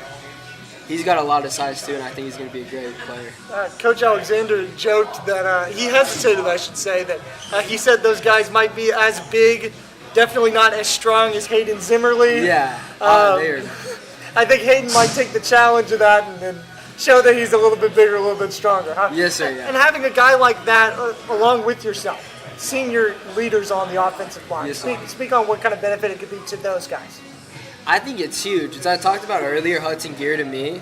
he's got a lot of size too, and I think he's going to be a great player. Coach Alexander joked that he hesitated, I should say, that he said those guys might be as big, definitely not as strong as Hayden Zimmerly. Yeah, I think Hayden might take the challenge of that and show that he's a little bit bigger, a little bit stronger, huh? Yes, sir. Yeah. And having a guy like that along with yourself, senior leaders on the offensive line. Yes, sir. Speak on what kind of benefit it could be to those guys. I think it's huge. As I talked about earlier, Hudson Gear to me,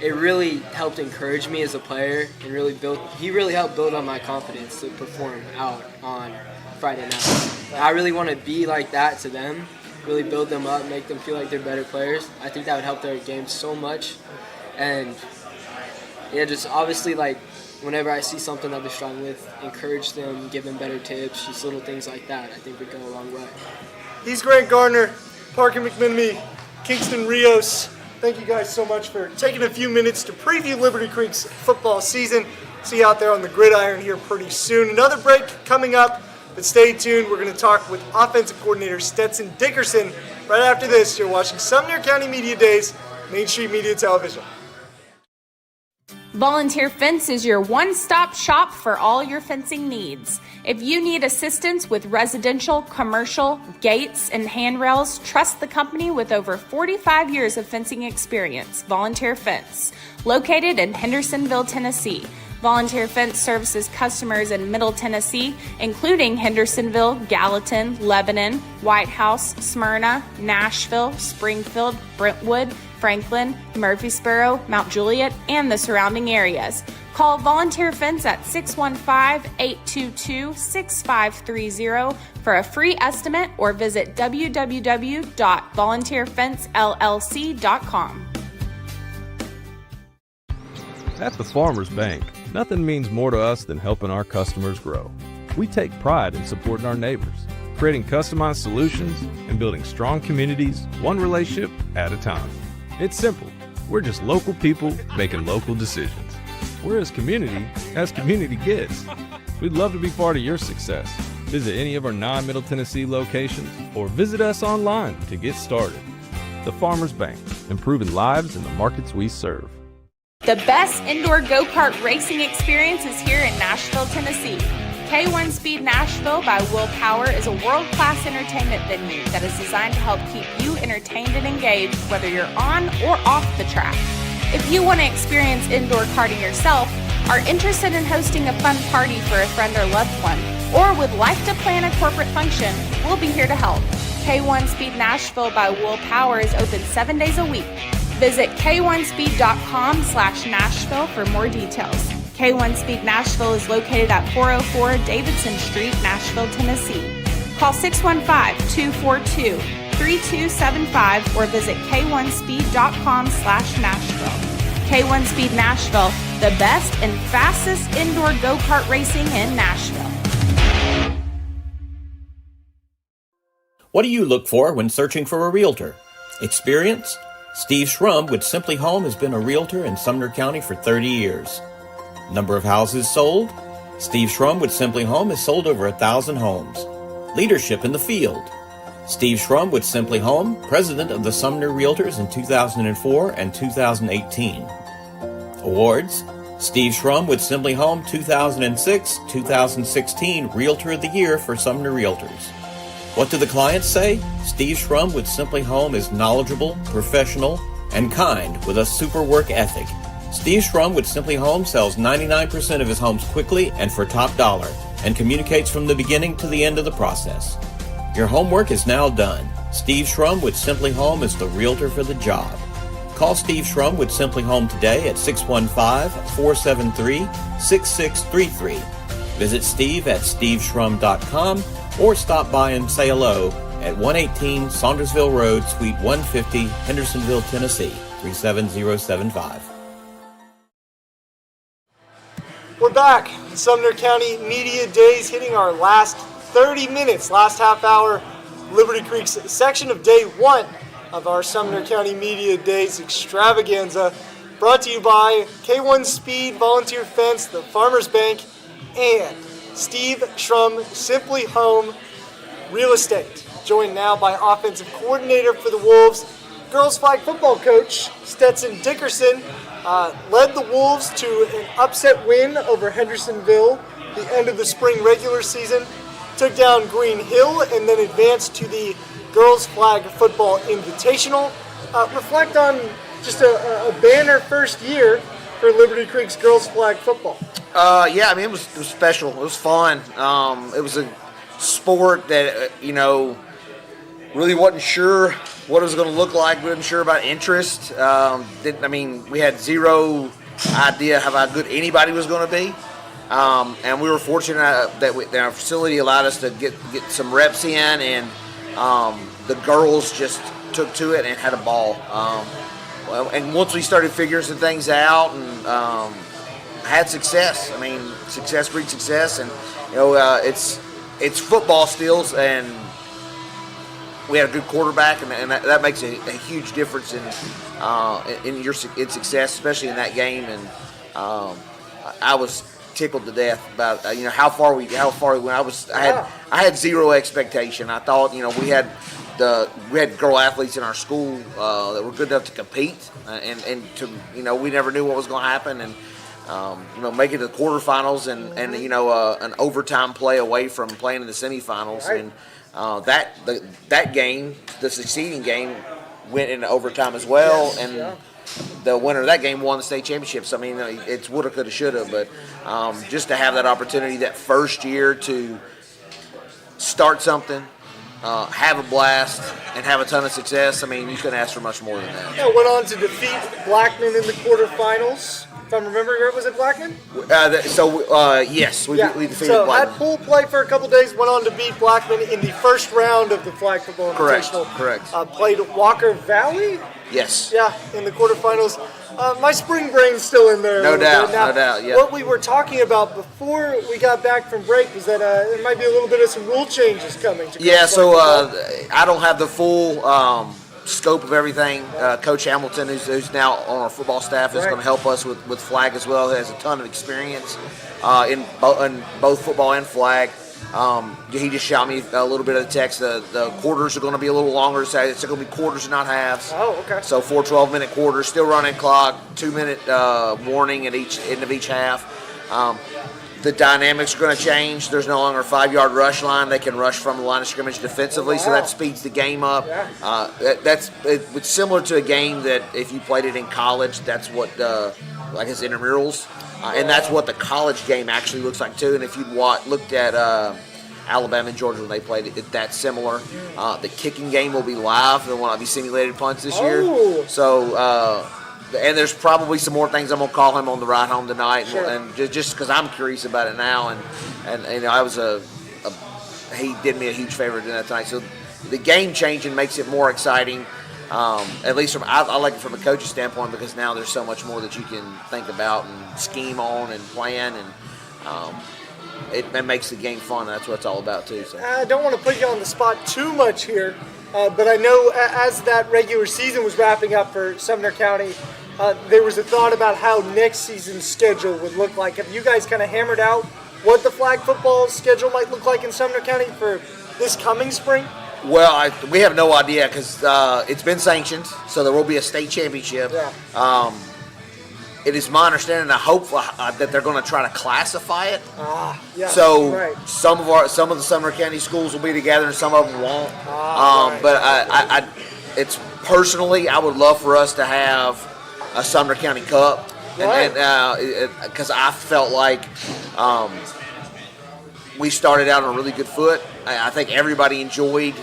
it really helped encourage me as a player and he really helped build on my confidence to perform out on Friday night. I really want to be like that to them, really build them up, make them feel like they're better players. I think that would help their game so much. And yeah, just obviously whenever I see something that they're strong with, encourage them, give them better tips, just little things like that, I think would go a long way. He's Grant Garner, Parker McMenemy, Kingston Rios. Thank you guys so much for taking a few minutes to preview Liberty Creek's football season. See you out there on the gridiron here pretty soon. Another break coming up, but stay tuned. We're going to talk with offensive coordinator Stetson Dickerson. Right after this, you're watching Sumner County Media Days, Main Street Media Television. Volunteer Fence is your one-stop shop for all your fencing needs. If you need assistance with residential, commercial, gates, and handrails, trust the company with over 45 years of fencing experience, Volunteer Fence, located in Hendersonville, Tennessee. Volunteer Fence services customers in Middle Tennessee, including Hendersonville, Gallatin, Lebanon, White House, Smyrna, Nashville, Springfield, Brentwood, Franklin, Murfreesboro, Mount Juliet, and the surrounding areas. Call Volunteer Fence at 615-822-6530 for a free estimate or visit www.volunteerfencellc.com. At the Farmers Bank, nothing means more to us than helping our customers grow. We take pride in supporting our neighbors, creating customized solutions, and building strong communities, one relationship at a time. It's simple. We're just local people making local decisions. We're as community gets. We'd love to be part of your success. Visit any of our non-Middle Tennessee locations or visit us online to get started. The Farmers Bank, improving lives in the markets we serve. The best indoor go-kart racing experience is here in Nashville, Tennessee. K1 Speed Nashville by Will Power is a world-class entertainment venue that is designed to help keep you entertained and engaged whether you're on or off the track. If you want to experience indoor karting yourself, are interested in hosting a fun party for a friend or loved one, or would like to plan a corporate function, we'll be here to help. K1 Speed Nashville by Will Power is open 7 days a week. Visit k1speed.com/Nashville for more details. K1 Speed Nashville is located at 404 Davidson Street, Nashville, Tennessee. Call 615-242-3275 or visit k1speed.com/Nashville. K1 Speed Nashville, the best and fastest indoor go-kart racing in Nashville. What do you look for when searching for a realtor? Experience? Steve Schrum with Simply Home has been a realtor in Sumner County for 30 years. Number of houses sold? Steve Schrum with Simply Home has sold over 1,000 homes. Leadership in the field? Steve Schrum with Simply Home, president of the Sumner Realtors in 2004 and 2018. Awards: Steve Schrum with Simply Home 2006-2016 Realtor of the Year for Sumner Realtors. What do the clients say? Steve Schrum with Simply Home is knowledgeable, professional, and kind with a super work ethic. Steve Schrum with Simply Home sells 99% of his homes quickly and for top dollar, and communicates from the beginning to the end of the process. Your homework is now done. Steve Schrum with Simply Home is the realtor for the job. Call Steve Schrum with Simply Home today at 615-473-6633. Visit Steve at steveschrum.com or stop by and say hello at 118 Saundersville Road, Suite 150, Hendersonville, Tennessee, 37075. We're back. Sumner County Media Days hitting our last 30 minutes, last half hour, Liberty Creek's section of day one of our Sumner County Media Days extravaganza, brought to you by K1 Speed, Volunteer Fence, the Farmers Bank, and Steve Schrum, Simply Home Real Estate. Joined now by offensive coordinator for the Wolves, girls flag football coach Stetson Dickerson. Led the Wolves to an upset win over Hendersonville the end of the spring regular season. Took down Green Hill and then advanced to the girls flag football invitational. Reflect on just a banner first year for Liberty Creek's girls flag football. Yeah, I mean, it was special. It was fun. It was a sport that, really wasn't sure what it was going to look like. We wasn't sure about interest. We had zero idea how good anybody was going to be. And we were fortunate that our facility allowed us to get some reps in, and the girls just took to it and had a ball. And once we started figuring some things out and had success, success breeds success, and it's football still, and we had a good quarterback, and that makes a huge difference in success, especially in that game. And I was tickled to death about how far we went. I had zero expectation. I thought we had girl athletes in our school that were good enough to compete, and to we never knew what was going to happen, and make it to the quarterfinals and an overtime play away from playing in the semifinals. Right. And that game, the succeeding game, went into overtime as well. the winner of that game won the state championships. I mean, it's woulda, coulda, shoulda, but just to have that opportunity that first year to start something, have a blast, and have a ton of success, I mean, you couldn't ask for much more than that. Yeah, went on to defeat Blackman in the quarterfinals. If I'm remembering right, was it Blackman? Yes, we defeated so Blackman. had pool play for a couple days, went on to beat Blackman in the first round of the flag football invitational. Correct. Played Walker Valley. Yes. Yeah, in the quarterfinals. My spring brain's still in there. No doubt, Now, no doubt, yeah. What we were talking about before we got back from break was that there might be a little bit of some rule changes coming. Yeah, so I don't have the full scope of everything. Coach Hamilton, who's now on our football staff, is going to help us with flag as well. He has a ton of experience in both football and flag. He just shot me a little bit of the text. The quarters are going to be a little longer. So it's going to be quarters and not halves. Oh, okay. So 4 12-minute quarters, still running clock, 2-minute warning at each end of each half. The dynamics are going to change. There's no longer a 5-yard rush line. They can rush from the line of scrimmage defensively, so that speeds the game up. Yeah. It's similar to a game that if you played it in college, that's what like his intramurals. And that's what the college game actually looks like too. And if you looked at Alabama and Georgia when they played it, that's similar. The kicking game will be live. There will not be simulated punts this year. So, and there's probably some more things I'm gonna call him on the ride home tonight, and just because I'm curious about it now. And you know, I was he did me a huge favor doing that tonight. So the game changing makes it more exciting. At least I like it from a coach's standpoint, because now there's so much more that you can think about and scheme on and plan, and it makes the game fun. That's what it's all about too. So. I don't want to put you on the spot too much here, but I know as that regular season was wrapping up for Sumner County, there was a thought about how next season's schedule would look like. Have you guys kind of hammered out what the flag football schedule might look like in Sumner County for this coming spring? Well, we have no idea, because it's been sanctioned, so there will be a state championship. Yeah. It is my understanding, I hope that they're going to try to classify it. Yeah. So some of the Sumner County schools will be together, and some of them won't. But it's personally, I would love for us to have a Sumner County Cup, because I felt like we started out on a really good foot. I think everybody enjoyed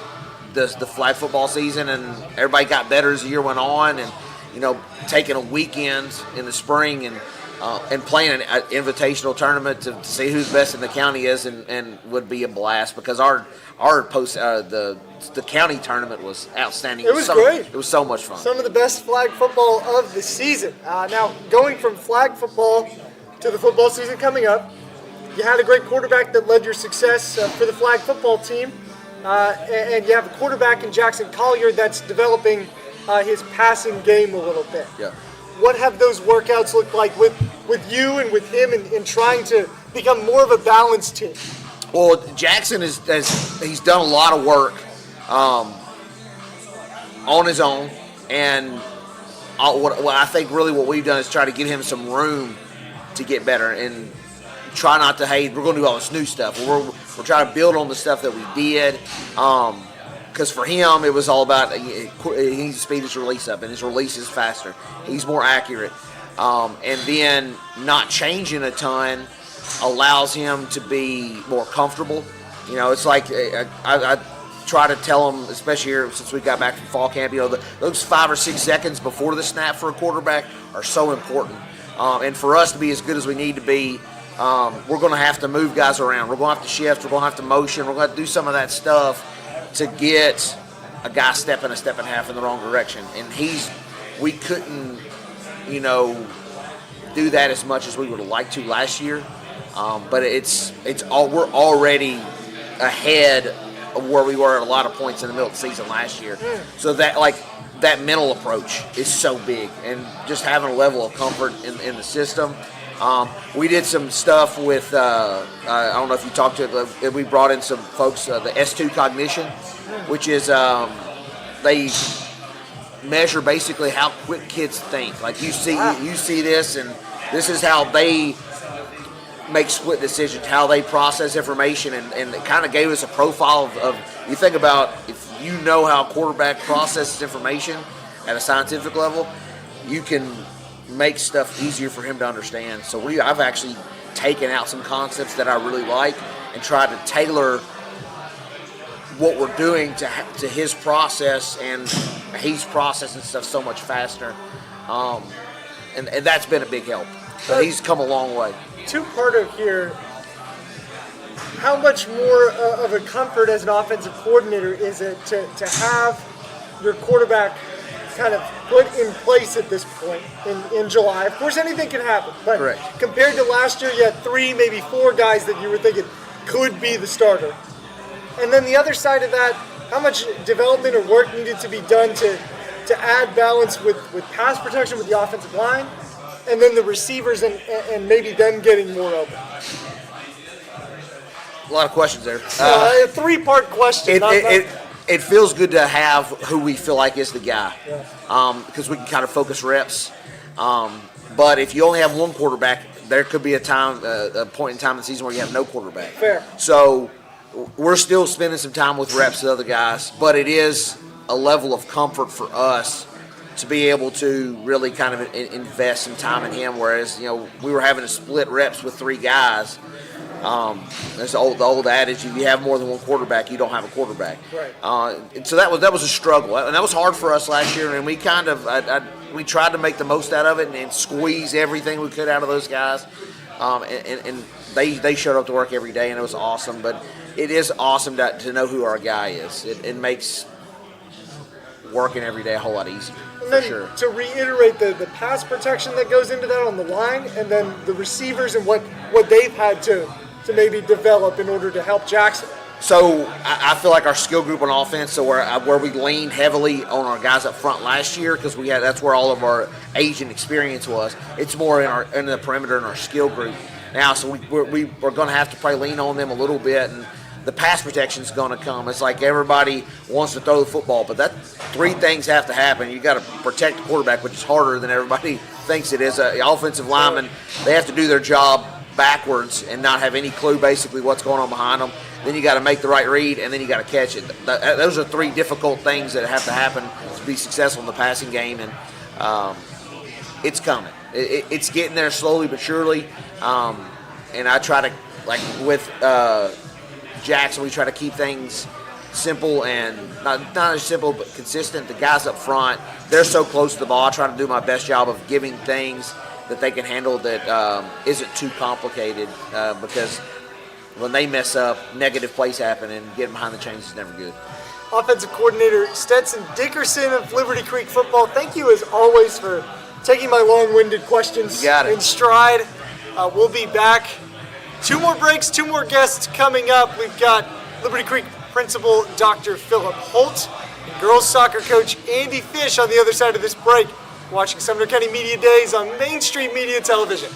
the flag football season, and everybody got better as the year went on. And you know, taking a weekend in the spring and playing an invitational tournament to see who the best in the county is, and would be a blast, because our the county tournament was outstanding. It was great. It was so much fun. Some of the best flag football of the season. Now, going from flag football to the football season coming up, you had a great quarterback that led your success for the flag football team, and you have a quarterback in Jackson Collier that's developing his passing game a little bit. Yeah. What have those workouts looked like with you and with him in trying to become more of a balanced team? Well, Jackson he's done a lot of work on his own, and what I think really what we've done is try to give him some room to get better, and try not to, hey, we're going to do all this new stuff. We're trying to build on the stuff that we did. Because for him, it was all about he needs to speed his release up, and his release is faster. He's more accurate. And then not changing a ton allows him to be more comfortable. You know, it's like I try to tell him, especially here since we got back from fall camp, you know, those 5 or 6 seconds before the snap for a quarterback are so important. And for us to be as good as we need to be, we're going to have to move guys around. We're going to have to shift. We're going to have to motion. We're going to have to do some of that stuff to get a guy stepping a step and a half in the wrong direction. And we couldn't, you know, do that as much as we would have liked to last year. But we're already ahead of where we were at a lot of points in the middle of the season last year. So that mental approach is so big, and just having a level of comfort in the system. We did some stuff with, I don't know if you talked to, we brought in some folks, the S2 Cognition, which is, they measure basically how quick kids think. Like you see this, and this is how they make split decisions, how they process information, and it kind of gave us a profile of you think about, if you know how a quarterback processes information at a scientific level, you can make stuff easier for him to understand. So I've actually taken out some concepts that I really like and tried to tailor what we're doing to his process, and he's processing stuff so much faster. And that's been a big help. So he's come a long way. Two-parter here. How much more of a comfort as an offensive coordinator is it to have your quarterback kind of put in place at this point in July? Of course, anything can happen, but Correct. Compared to last year, you had 3, maybe 4 guys that you were thinking could be the starter. And then the other side of that, how much development or work needed to be done to add balance with pass protection with the offensive line, and then the receivers and maybe them getting more open? A lot of questions there. A 3-part question. It feels good to have who we feel like is the guy, because we can kind of focus reps. But if you only have one quarterback, there could be a point in time in the season where you have no quarterback. Fair. So we're still spending some time with reps with other guys, but it is a level of comfort for us to be able to really kind of invest some time in him. Whereas, we were having to split reps with 3 guys. There's the old adage: if you have more than one quarterback, you don't have a quarterback. Right. And so that was a struggle, and that was hard for us last year. And we kind of we tried to make the most out of it and squeeze everything we could out of those guys. And they showed up to work every day, and it was awesome. But it is awesome to know who our guy is. It makes working every day a whole lot easier. And then for sure. to reiterate the pass protection that goes into that on the line, and then the receivers and what they've had to maybe develop in order to help Jackson. So I feel like our skill group on offense, so where we leaned heavily on our guys up front last year, because that's where all of our Asian experience was. It's more in the perimeter in our skill group now. So we're going to have to probably lean on them a little bit, and the pass protection is going to come. It's like everybody wants to throw the football, but 3 things have to happen. You got to protect the quarterback, which is harder than everybody thinks it is. The offensive linemen, they have to do their job backwards and not have any clue basically what's going on behind them. Then you got to make the right read, and then you got to catch it. Those are 3 difficult things that have to happen to be successful in the passing game, and it's coming. It's getting there slowly but surely. And I try to, like with Jackson, we try to keep things simple and not as simple but consistent. The guys up front, they're so close to the ball. I try to do my best job of giving things that they can handle that isn't too complicated, because when they mess up, negative plays happen, and getting behind the chains is never good. Offensive coordinator Stetson Dickerson of Liberty Creek Football, thank you as always for taking my long-winded questions in stride. We'll be back. 2 more breaks, 2 more guests coming up. We've got Liberty Creek Principal Dr. Philip Holt and girls soccer coach Andy Fish on the other side of this break, watching Sumner County Media Days on Main Street Media Television.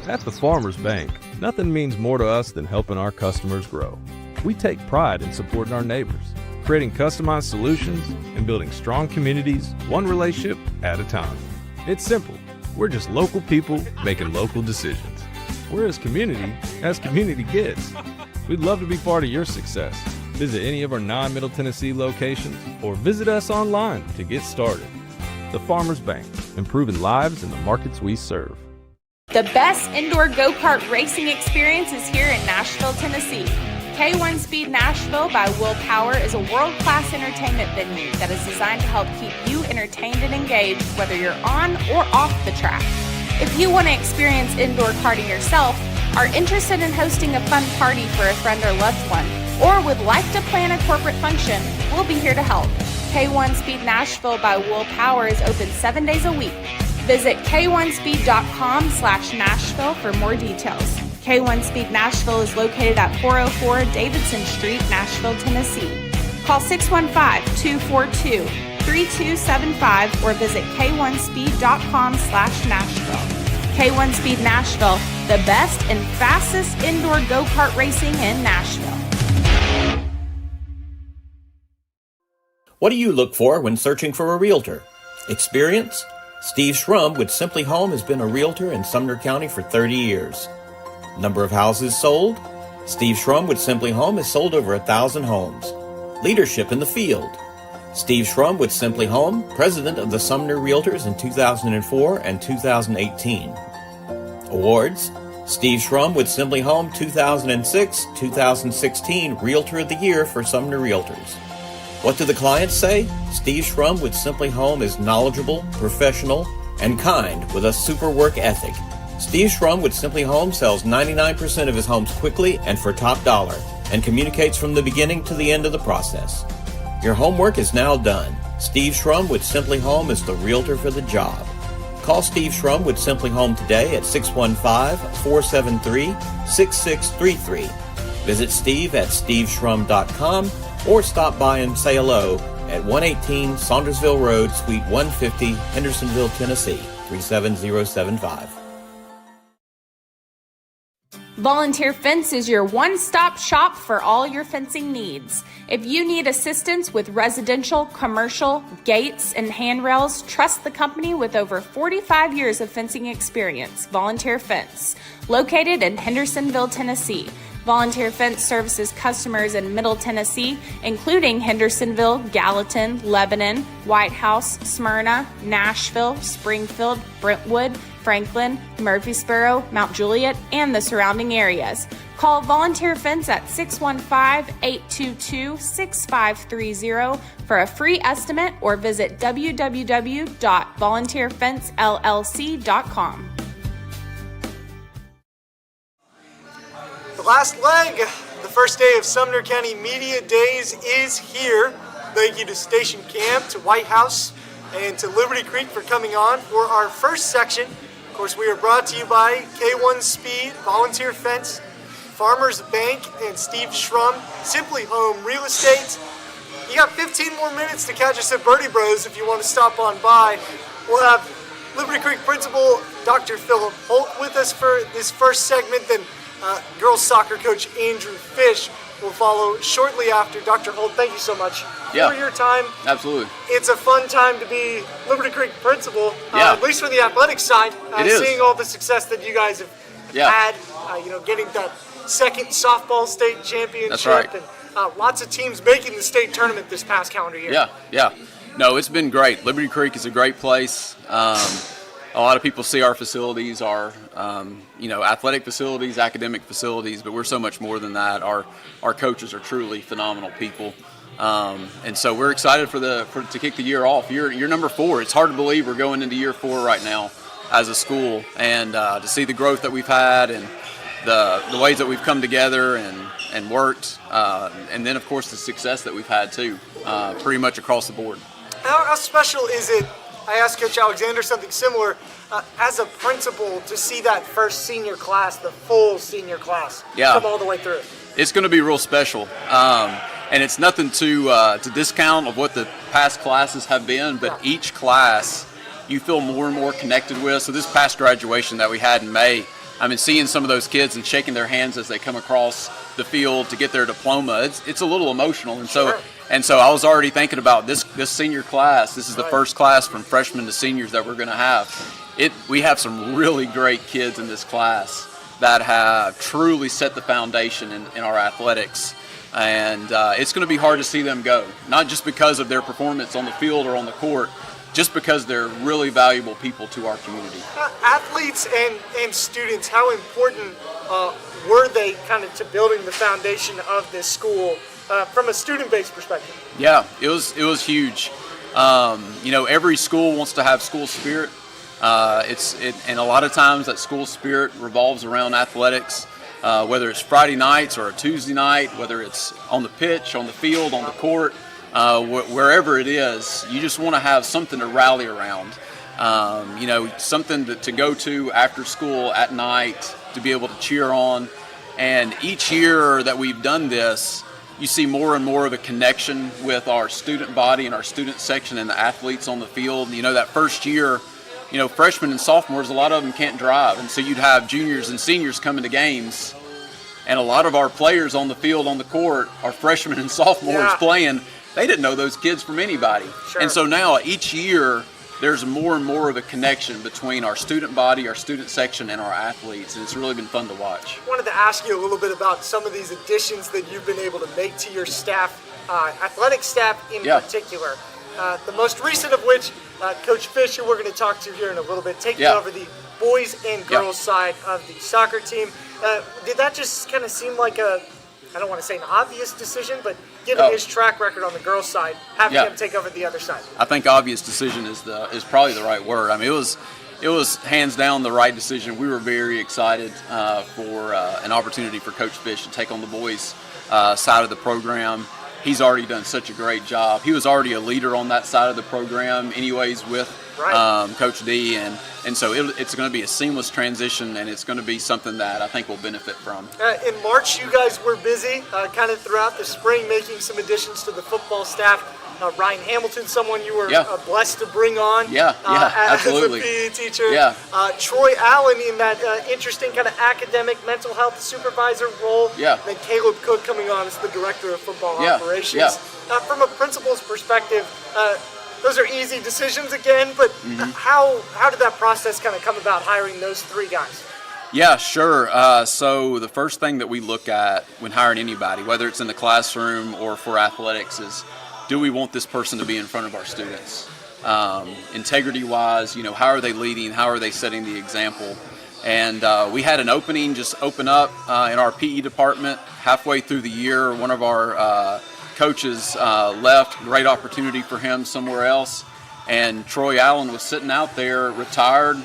At the Farmers Bank, nothing means more to us than helping our customers grow. We take pride in supporting our neighbors, creating customized solutions, and building strong communities, one relationship at a time. It's simple. We're just local people making local decisions. We're as community gets. We'd love to be part of your success. Visit any of our non-Middle Tennessee locations or visit us online to get started. The Farmers Bank, improving lives in the markets we serve. The best indoor go-kart racing experience is here in Nashville, Tennessee. K1 Speed Nashville by Will Power is a world-class entertainment venue that is designed to help keep you entertained and engaged whether you're on or off the track. If you want to experience indoor karting yourself, are interested in hosting a fun party for a friend or loved one, or would like to plan a corporate function, we'll be here to help. K1 Speed Nashville by Will Power is open 7 days a week. Visit k1speed.com/Nashville for more details. K1 Speed Nashville is located at 404 Davidson Street, Nashville, Tennessee. Call 615-242-3275 or visit k1speed.com/Nashville. K1 Speed Nashville, the best and fastest indoor go-kart racing in Nashville. What do you look for when searching for a realtor? Experience? Steve Schrum with Simply Home has been a realtor in Sumner County for 30 years. Number of houses sold? Steve Schrum with Simply Home has sold over 1,000 homes. Leadership in the field. Steve Shrum with Simply Home, president of the Sumner Realtors in 2004 and 2018. Awards: Steve Shrum with Simply Home 2006, 2016 Realtor of the Year for Sumner Realtors. What do the clients say? Steve Shrum with Simply Home is knowledgeable, professional, and kind with a super work ethic. Steve Shrum with Simply Home sells 99% of his homes quickly and for top dollar, and communicates from the beginning to the end of the process. Your homework is now done. Steve Shrum with Simply Home is the realtor for the job. Call Steve Shrum with Simply Home today at 615-473-6633. Visit Steve at steveshrum.com or stop by and say hello at 118 Saundersville Road, Suite 150, Hendersonville, Tennessee, 37075. Volunteer Fence is your one-stop shop for all your fencing needs. If you need assistance with residential, commercial, gates, and handrails, trust the company with over 45 years of fencing experience, Volunteer Fence. Located in Hendersonville, Tennessee, Volunteer Fence services customers in Middle Tennessee, including Hendersonville, Gallatin, Lebanon, White House, Smyrna, Nashville, Springfield, Brentwood, Franklin, Murfreesboro, Mount Juliet, and the surrounding areas. Call Volunteer Fence at 615-822-6530 for a free estimate or visit www.volunteerfencellc.com. The last leg, the first day of Sumner County Media Days is here. Thank you to Station Camp, to White House, and to Liberty Creek for coming on for our first section. Of course, we are brought to you by K1 Speed, Volunteer Fence, Farmers Bank, and Steve Shrum, Simply Home Real Estate. You got 15 more minutes to catch us at Birdie Bros if you want to stop on by. We'll have Liberty Creek Principal Dr. Philip Holt with us for this first segment, then girls soccer coach Andrew Fish will follow shortly after. Dr. Holt, thank you so much for your time. Absolutely. It's a fun time to be Liberty Creek principal, at least for the athletics side. Seeing all the success that you guys have had, getting that second softball state championship. That's right. And lots of teams making the state tournament this past calendar year. Yeah. No, it's been great. Liberty Creek is a great place. A lot of people see our facilities, our athletic facilities, academic facilities, but we're so much more than that. Our coaches are truly phenomenal people, and so we're excited to kick the year off. Year number 4. It's hard to believe we're going into year 4 right now as a school, and to see the growth that we've had and the ways that we've come together and worked, and then of course the success that we've had too, pretty much across the board. How special is it? I asked Coach Alexander something similar. As a principal, to see that first senior class, the full senior class, come all the way through. It's going to be real special, and it's nothing to discount of what the past classes have been, but each class you feel more and more connected with. So this past graduation that we had in May, I mean, seeing some of those kids and shaking their hands as they come across the field to get their diploma, it's a little emotional, and so. And so I was already thinking about this senior class. This is the first class from freshmen to seniors that we're going to have. We have some really great kids in this class that have truly set the foundation in our athletics. And it's going to be hard to see them go, not just because of their performance on the field or on the court, just because they're really valuable people to our community. Athletes and students, how important were they kind of to building the foundation of this school? From a student-based perspective. Yeah, it was huge. Every school wants to have school spirit. And a lot of times that school spirit revolves around athletics, whether it's Friday nights or a Tuesday night, whether it's on the pitch, on the field, on the court, wherever it is. You just want to have something to rally around. Something to go to after school at night to be able to cheer on. And each year that we've done this, you see more and more of a connection with our student body and our student section and the athletes on the field. That first year, freshmen and sophomores, a lot of them can't drive. And so you'd have juniors and seniors coming to games. And a lot of our players on the field, on the court, are freshmen and sophomores playing. They didn't know those kids from anybody. Sure. And so now each year, there's more and more of a connection between our student body, our student section, and our athletes, and it's really been fun to watch. I wanted to ask you a little bit about some of these additions that you've been able to make to your staff athletic staff in particular. The most recent of which, Coach Fish, who we're going to talk to here in a little bit, taking over the boys and girls side of the soccer team. Did that just kind of seem like I don't want to say an obvious decision, but given his track record on the girls' side, having him take over the other side? I think obvious decision is probably the right word. I mean, it was hands down the right decision. We were very excited for an opportunity for Coach Fish to take on the boys' side of the program. He's already done such a great job. He was already a leader on that side of the program anyways with Coach D, and so it's going to be a seamless transition, and it's going to be something that I think we'll benefit from. In March, you guys were busy kind of throughout the spring making some additions to the football staff. Ryan Hamilton, someone you were blessed to bring on absolutely. as a PE teacher. Troy Allen in that interesting kind of academic mental health supervisor role. Then Caleb Cook coming on as the director of football operations. From a principal's perspective, those are easy decisions again, but how did that process kind of come about, hiring those three guys? Yeah, sure. So the first thing that we look at when hiring anybody, whether it's in the classroom or for athletics, is do we want this person to be in front of our students? Integrity-wise, how are they leading? How are they setting the example? And we had an opening just open up in our PE department halfway through the year. One of our coaches left, great opportunity for him somewhere else. And Troy Allen was sitting out there, retired,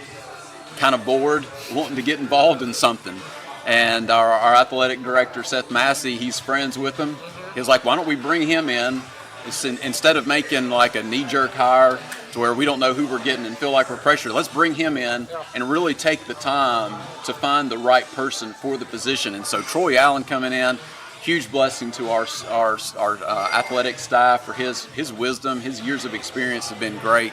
kind of bored, wanting to get involved in something. And our athletic director, Seth Massey, he's friends with him. He was like, why don't we bring him in? Instead of making like a knee-jerk hire to where we don't know who we're getting and feel like we're pressured, let's bring him in and really take the time to find the right person for the position. And so Troy Allen coming in, huge blessing to our athletic staff for his wisdom. His years of experience have been great.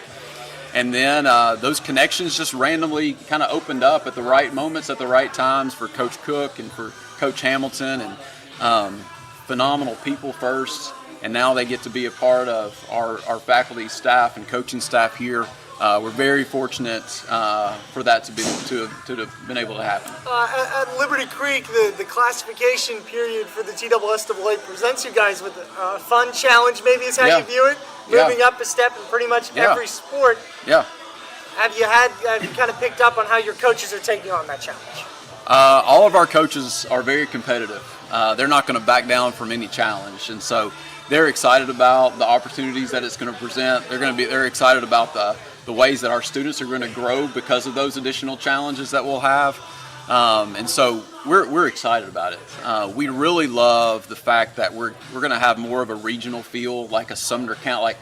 And then those connections just randomly kind of opened up at the right moments, at the right times for Coach Cook and for Coach Hamilton, and phenomenal people first. And now they get to be a part of our faculty staff and coaching staff here. We're very fortunate for that to have been able to happen. At Liberty Creek, the classification period for the TSSAA presents you guys with a fun challenge, maybe is how you view it, moving up a step in pretty much every sport. Have you kind of picked up on how your coaches are taking on that challenge? All of our coaches are very competitive. They're not going to back down from any challenge, and so they're excited about the opportunities that it's going to present. They're excited about the ways that our students are going to grow because of those additional challenges that we'll have. And so we're excited about it. We really love the fact that we're going to have more of a regional feel, like a Sumner County.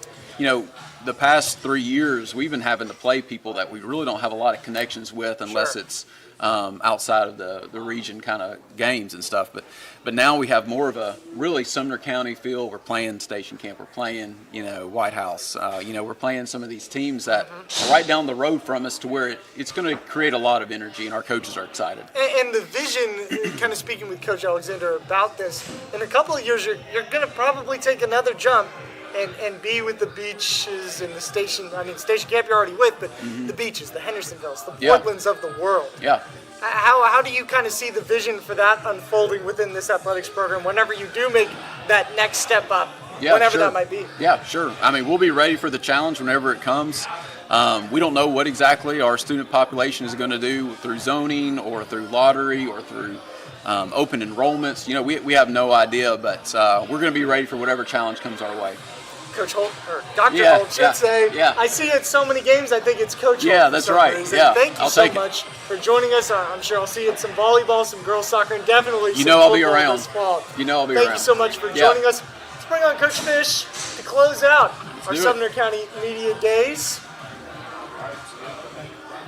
The past 3 years, we've been having to play people that we really don't have a lot of connections with unless it's outside of the region kind of games and stuff. But now we have more of a really Sumner County feel. We're playing Station Camp. We're playing, White House. We're playing some of these teams that are right down the road from us to where it's going to create a lot of energy, and our coaches are excited. And the vision, kind of speaking with Coach Alexander about this, in a couple of years, you're going to probably take another jump and be with the beaches and the station. I mean, Station Camp you're already with, but the beaches, the Hendersonvilles, the Portlands of the world. How do you kind of see the vision for that unfolding within this athletics program whenever you do make that next step up, whenever that might be? Yeah, sure. I mean, we'll be ready for the challenge whenever it comes. We don't know what exactly our student population is going to do through zoning or through lottery or through open enrollments. We have no idea, but we're going to be ready for whatever challenge comes our way. Coach Holt, or Dr. Holt should say. I see it so many games, I think it's Coach Holt. Yeah, that's right. Thank you so much for joining us. I'm sure I'll see you at some volleyball, some girls soccer, and definitely some I'll be football around. this fall. I'll be around. Thank you so much for joining us. Let's bring on Coach Fish to close out our Sumner County Media Days.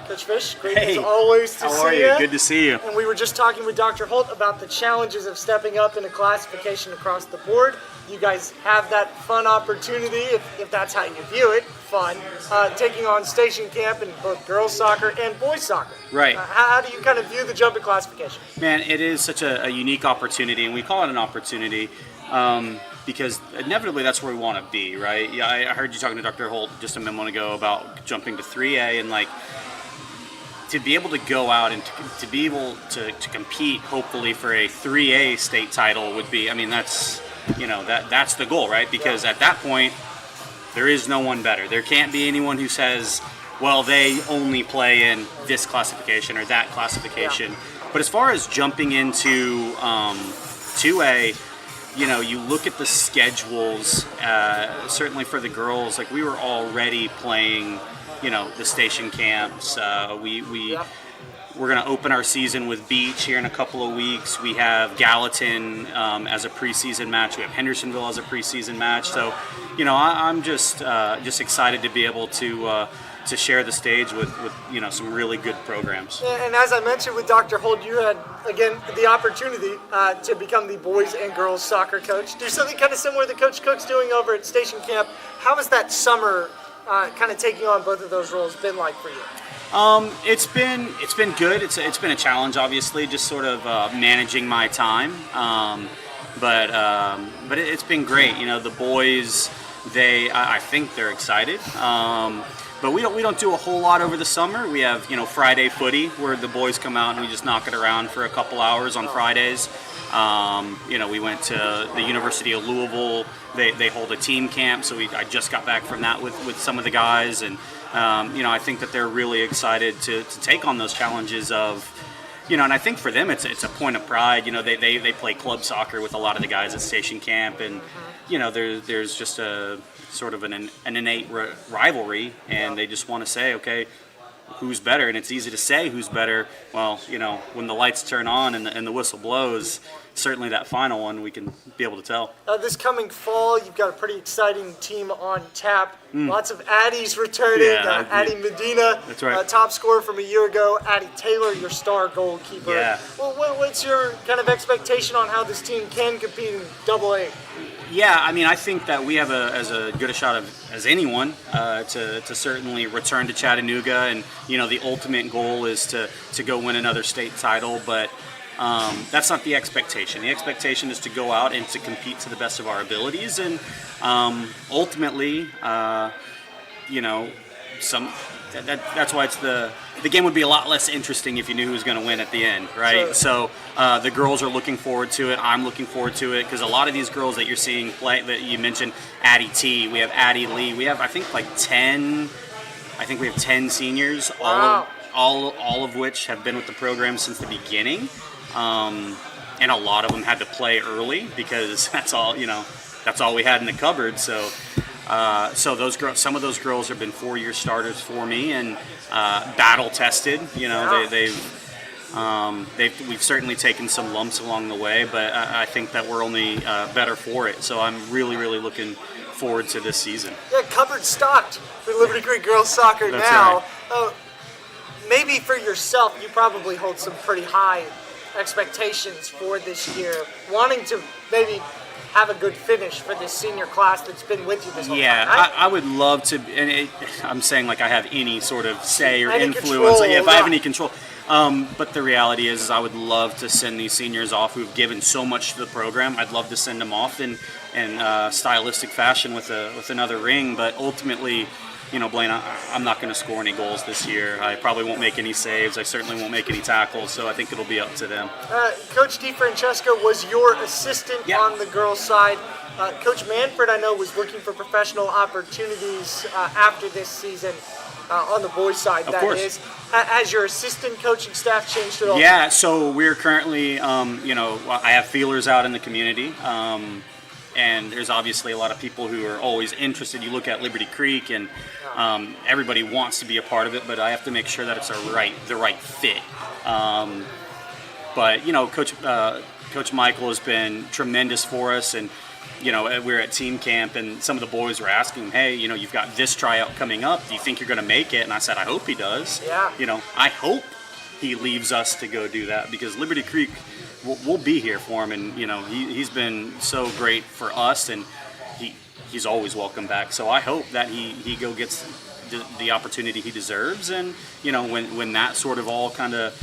Coach Fish, great as always to see you. How are you? Good to see you. And we were just talking with Dr. Holt about the challenges of stepping up in a classification across the board. You guys have that fun opportunity, if that's how you view it, fun, taking on Station Camp in both girls soccer and boys soccer. Right. How do you kind of view the jump in classification? Man, it is such a unique opportunity, and we call it an opportunity because inevitably that's where we want to be, right? Yeah, I heard you talking to Dr. Holt just a moment ago about jumping to 3A, and to be able to go out and to be able to compete, hopefully for a 3A state title would be, I mean, that's the goal, right? Because at that point, there is no one better. There can't be anyone who says, well, they only play in this classification or that classification. Yeah. But as far as jumping into 2A, you look at the schedules, certainly for the girls, like we were already playing, the station camps. We're going to open our season with Beach here in a couple of weeks. We have Gallatin as a preseason match. We have Hendersonville as a preseason match. So, I'm just excited to be able to share the stage with some really good programs. And as I mentioned with Dr. Holt, you had, again, the opportunity to become the boys and girls soccer coach. Do something kind of similar that Coach Cook's doing over at Station Camp. How has that summer kind of taking on both of those roles been like for you? It's been good. It's been a challenge, obviously, just sort of managing my time. But it's been great. The boys, I think they're excited. But we don't do a whole lot over the summer. We have Friday footy where the boys come out and we just knock it around for a couple hours on Fridays. We went to the University of Louisville. They hold a team camp, so I just got back from that with some of the guys, and I think that they're really excited to take on those challenges of, and I think for them it's a point of pride. They play club soccer with a lot of the guys at Station Camp, and there's just a sort of an innate rivalry, and they just want to say, okay, who's better? And it's easy to say who's better. Well, when the lights turn on and the whistle blows, certainly that final one we can be able to tell. This coming fall, you've got a pretty exciting team on tap. Lots of Addies returning. Addie Medina, that's right. Top scorer from a year ago. Addie Taylor, your star goalkeeper. Yeah. Well, what's your kind of expectation on how this team can compete in AA? Yeah, I mean, I think that we have as good a shot as anyone to certainly return to Chattanooga, and the ultimate goal is to go win another state title, but that's not the expectation. The expectation is to go out and to compete to the best of our abilities, and ultimately, that's why it's the game would be a lot less interesting if you knew who was going to win at the end, right? Sure. So the girls are looking forward to it. I'm looking forward to it because a lot of these girls that you're seeing play, that you mentioned, Addie T, we have Addie Lee, we have I think 10 seniors, wow. all of which have been with the program since the beginning, and a lot of them had to play early because that's all we had in the cupboard. So those girls, some of those girls have been 4-year starters for me and battle tested. We've certainly taken some lumps along the way, but I think that we're only better for it. So I'm really, really looking forward to this season. Yeah, cupboard stocked for Liberty Creek girls soccer. That's now. Right. Maybe for yourself, you probably hold some pretty high expectations for this year, wanting to maybe have a good finish for this senior class that's been with you this whole time. Yeah, I would love to, and I'm saying like I have any sort of say or any influence. Control, if I have any control. But the reality is I would love to send these seniors off who've given so much to the program. I'd love to send them off in stylistic fashion with another ring, but ultimately, Blaine, I'm not going to score any goals this year. I probably won't make any saves. I certainly won't make any tackles, so I think it'll be up to them. Coach DeFrancesco was your assistant on the girls' side. Coach Manfred, I know, was looking for professional opportunities after this season on the boys' side, Of course. is. Has your assistant coaching staff changed at all? Yeah, so we're currently, I have feelers out in the community. And there's obviously a lot of people who are always interested. You look at Liberty Creek, and everybody wants to be a part of it, but I have to make sure that it's the right fit. But Coach Michael has been tremendous for us, and we're at team camp, and some of the boys were asking, "Hey, you've got this tryout coming up. Do you think you're going to make it?" And I said, "I hope he does. Yeah. I hope he leaves us to go do that because Liberty Creek." We'll be here for him, and he's been so great for us, and he's always welcome back. So I hope that he go gets the opportunity he deserves, and when that sort of all kind of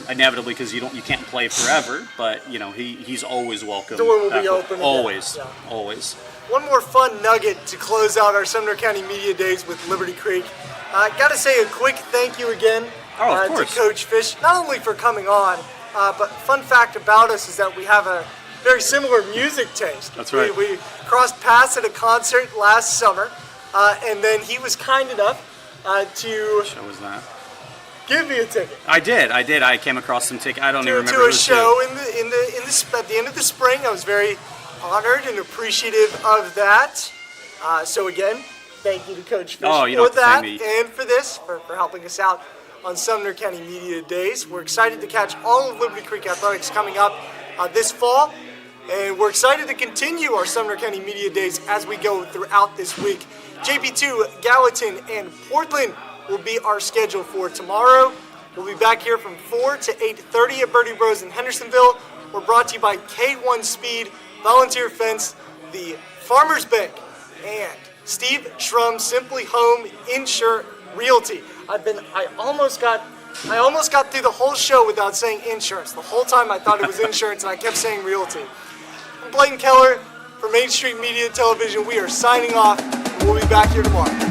inevitably, because you can't play forever, but he's always welcome. Door will be open. Always, yeah. Always. One more fun nugget to close out our Sumner County Media Days with Liberty Creek. Got to say a quick thank you again of to course. Coach Fish, not only for coming on, but fun fact about us is that we have a very similar music taste. That's right. We crossed paths at a concert last summer, and then he was kind enough to Show was that? give me a ticket I did. I came across some tickets. I don't even remember to who a it was show at the end of the spring. I was very honored and appreciative of that. So again, thank you to Coach Fish Oh, you for don't that thank me. and for this, for helping us out on Sumner County Media Days. We're excited to catch all of Liberty Creek Athletics coming up this fall, and we're excited to continue our Sumner County Media Days as we go throughout this week. JP2, Gallatin, and Portland will be our schedule for tomorrow. We'll be back here from 4 to 8:30 at Birdie Bros in Hendersonville. We're brought to you by K1 Speed, Volunteer Fence, the Farmers Bank, and Steve Schrum, Simply Home Insure Realty. I almost got through the whole show without saying insurance. The whole time I thought it was insurance, and I kept saying realty. I'm Blaine Kellar for Main Street Media Television. We are signing off. We'll be back here tomorrow.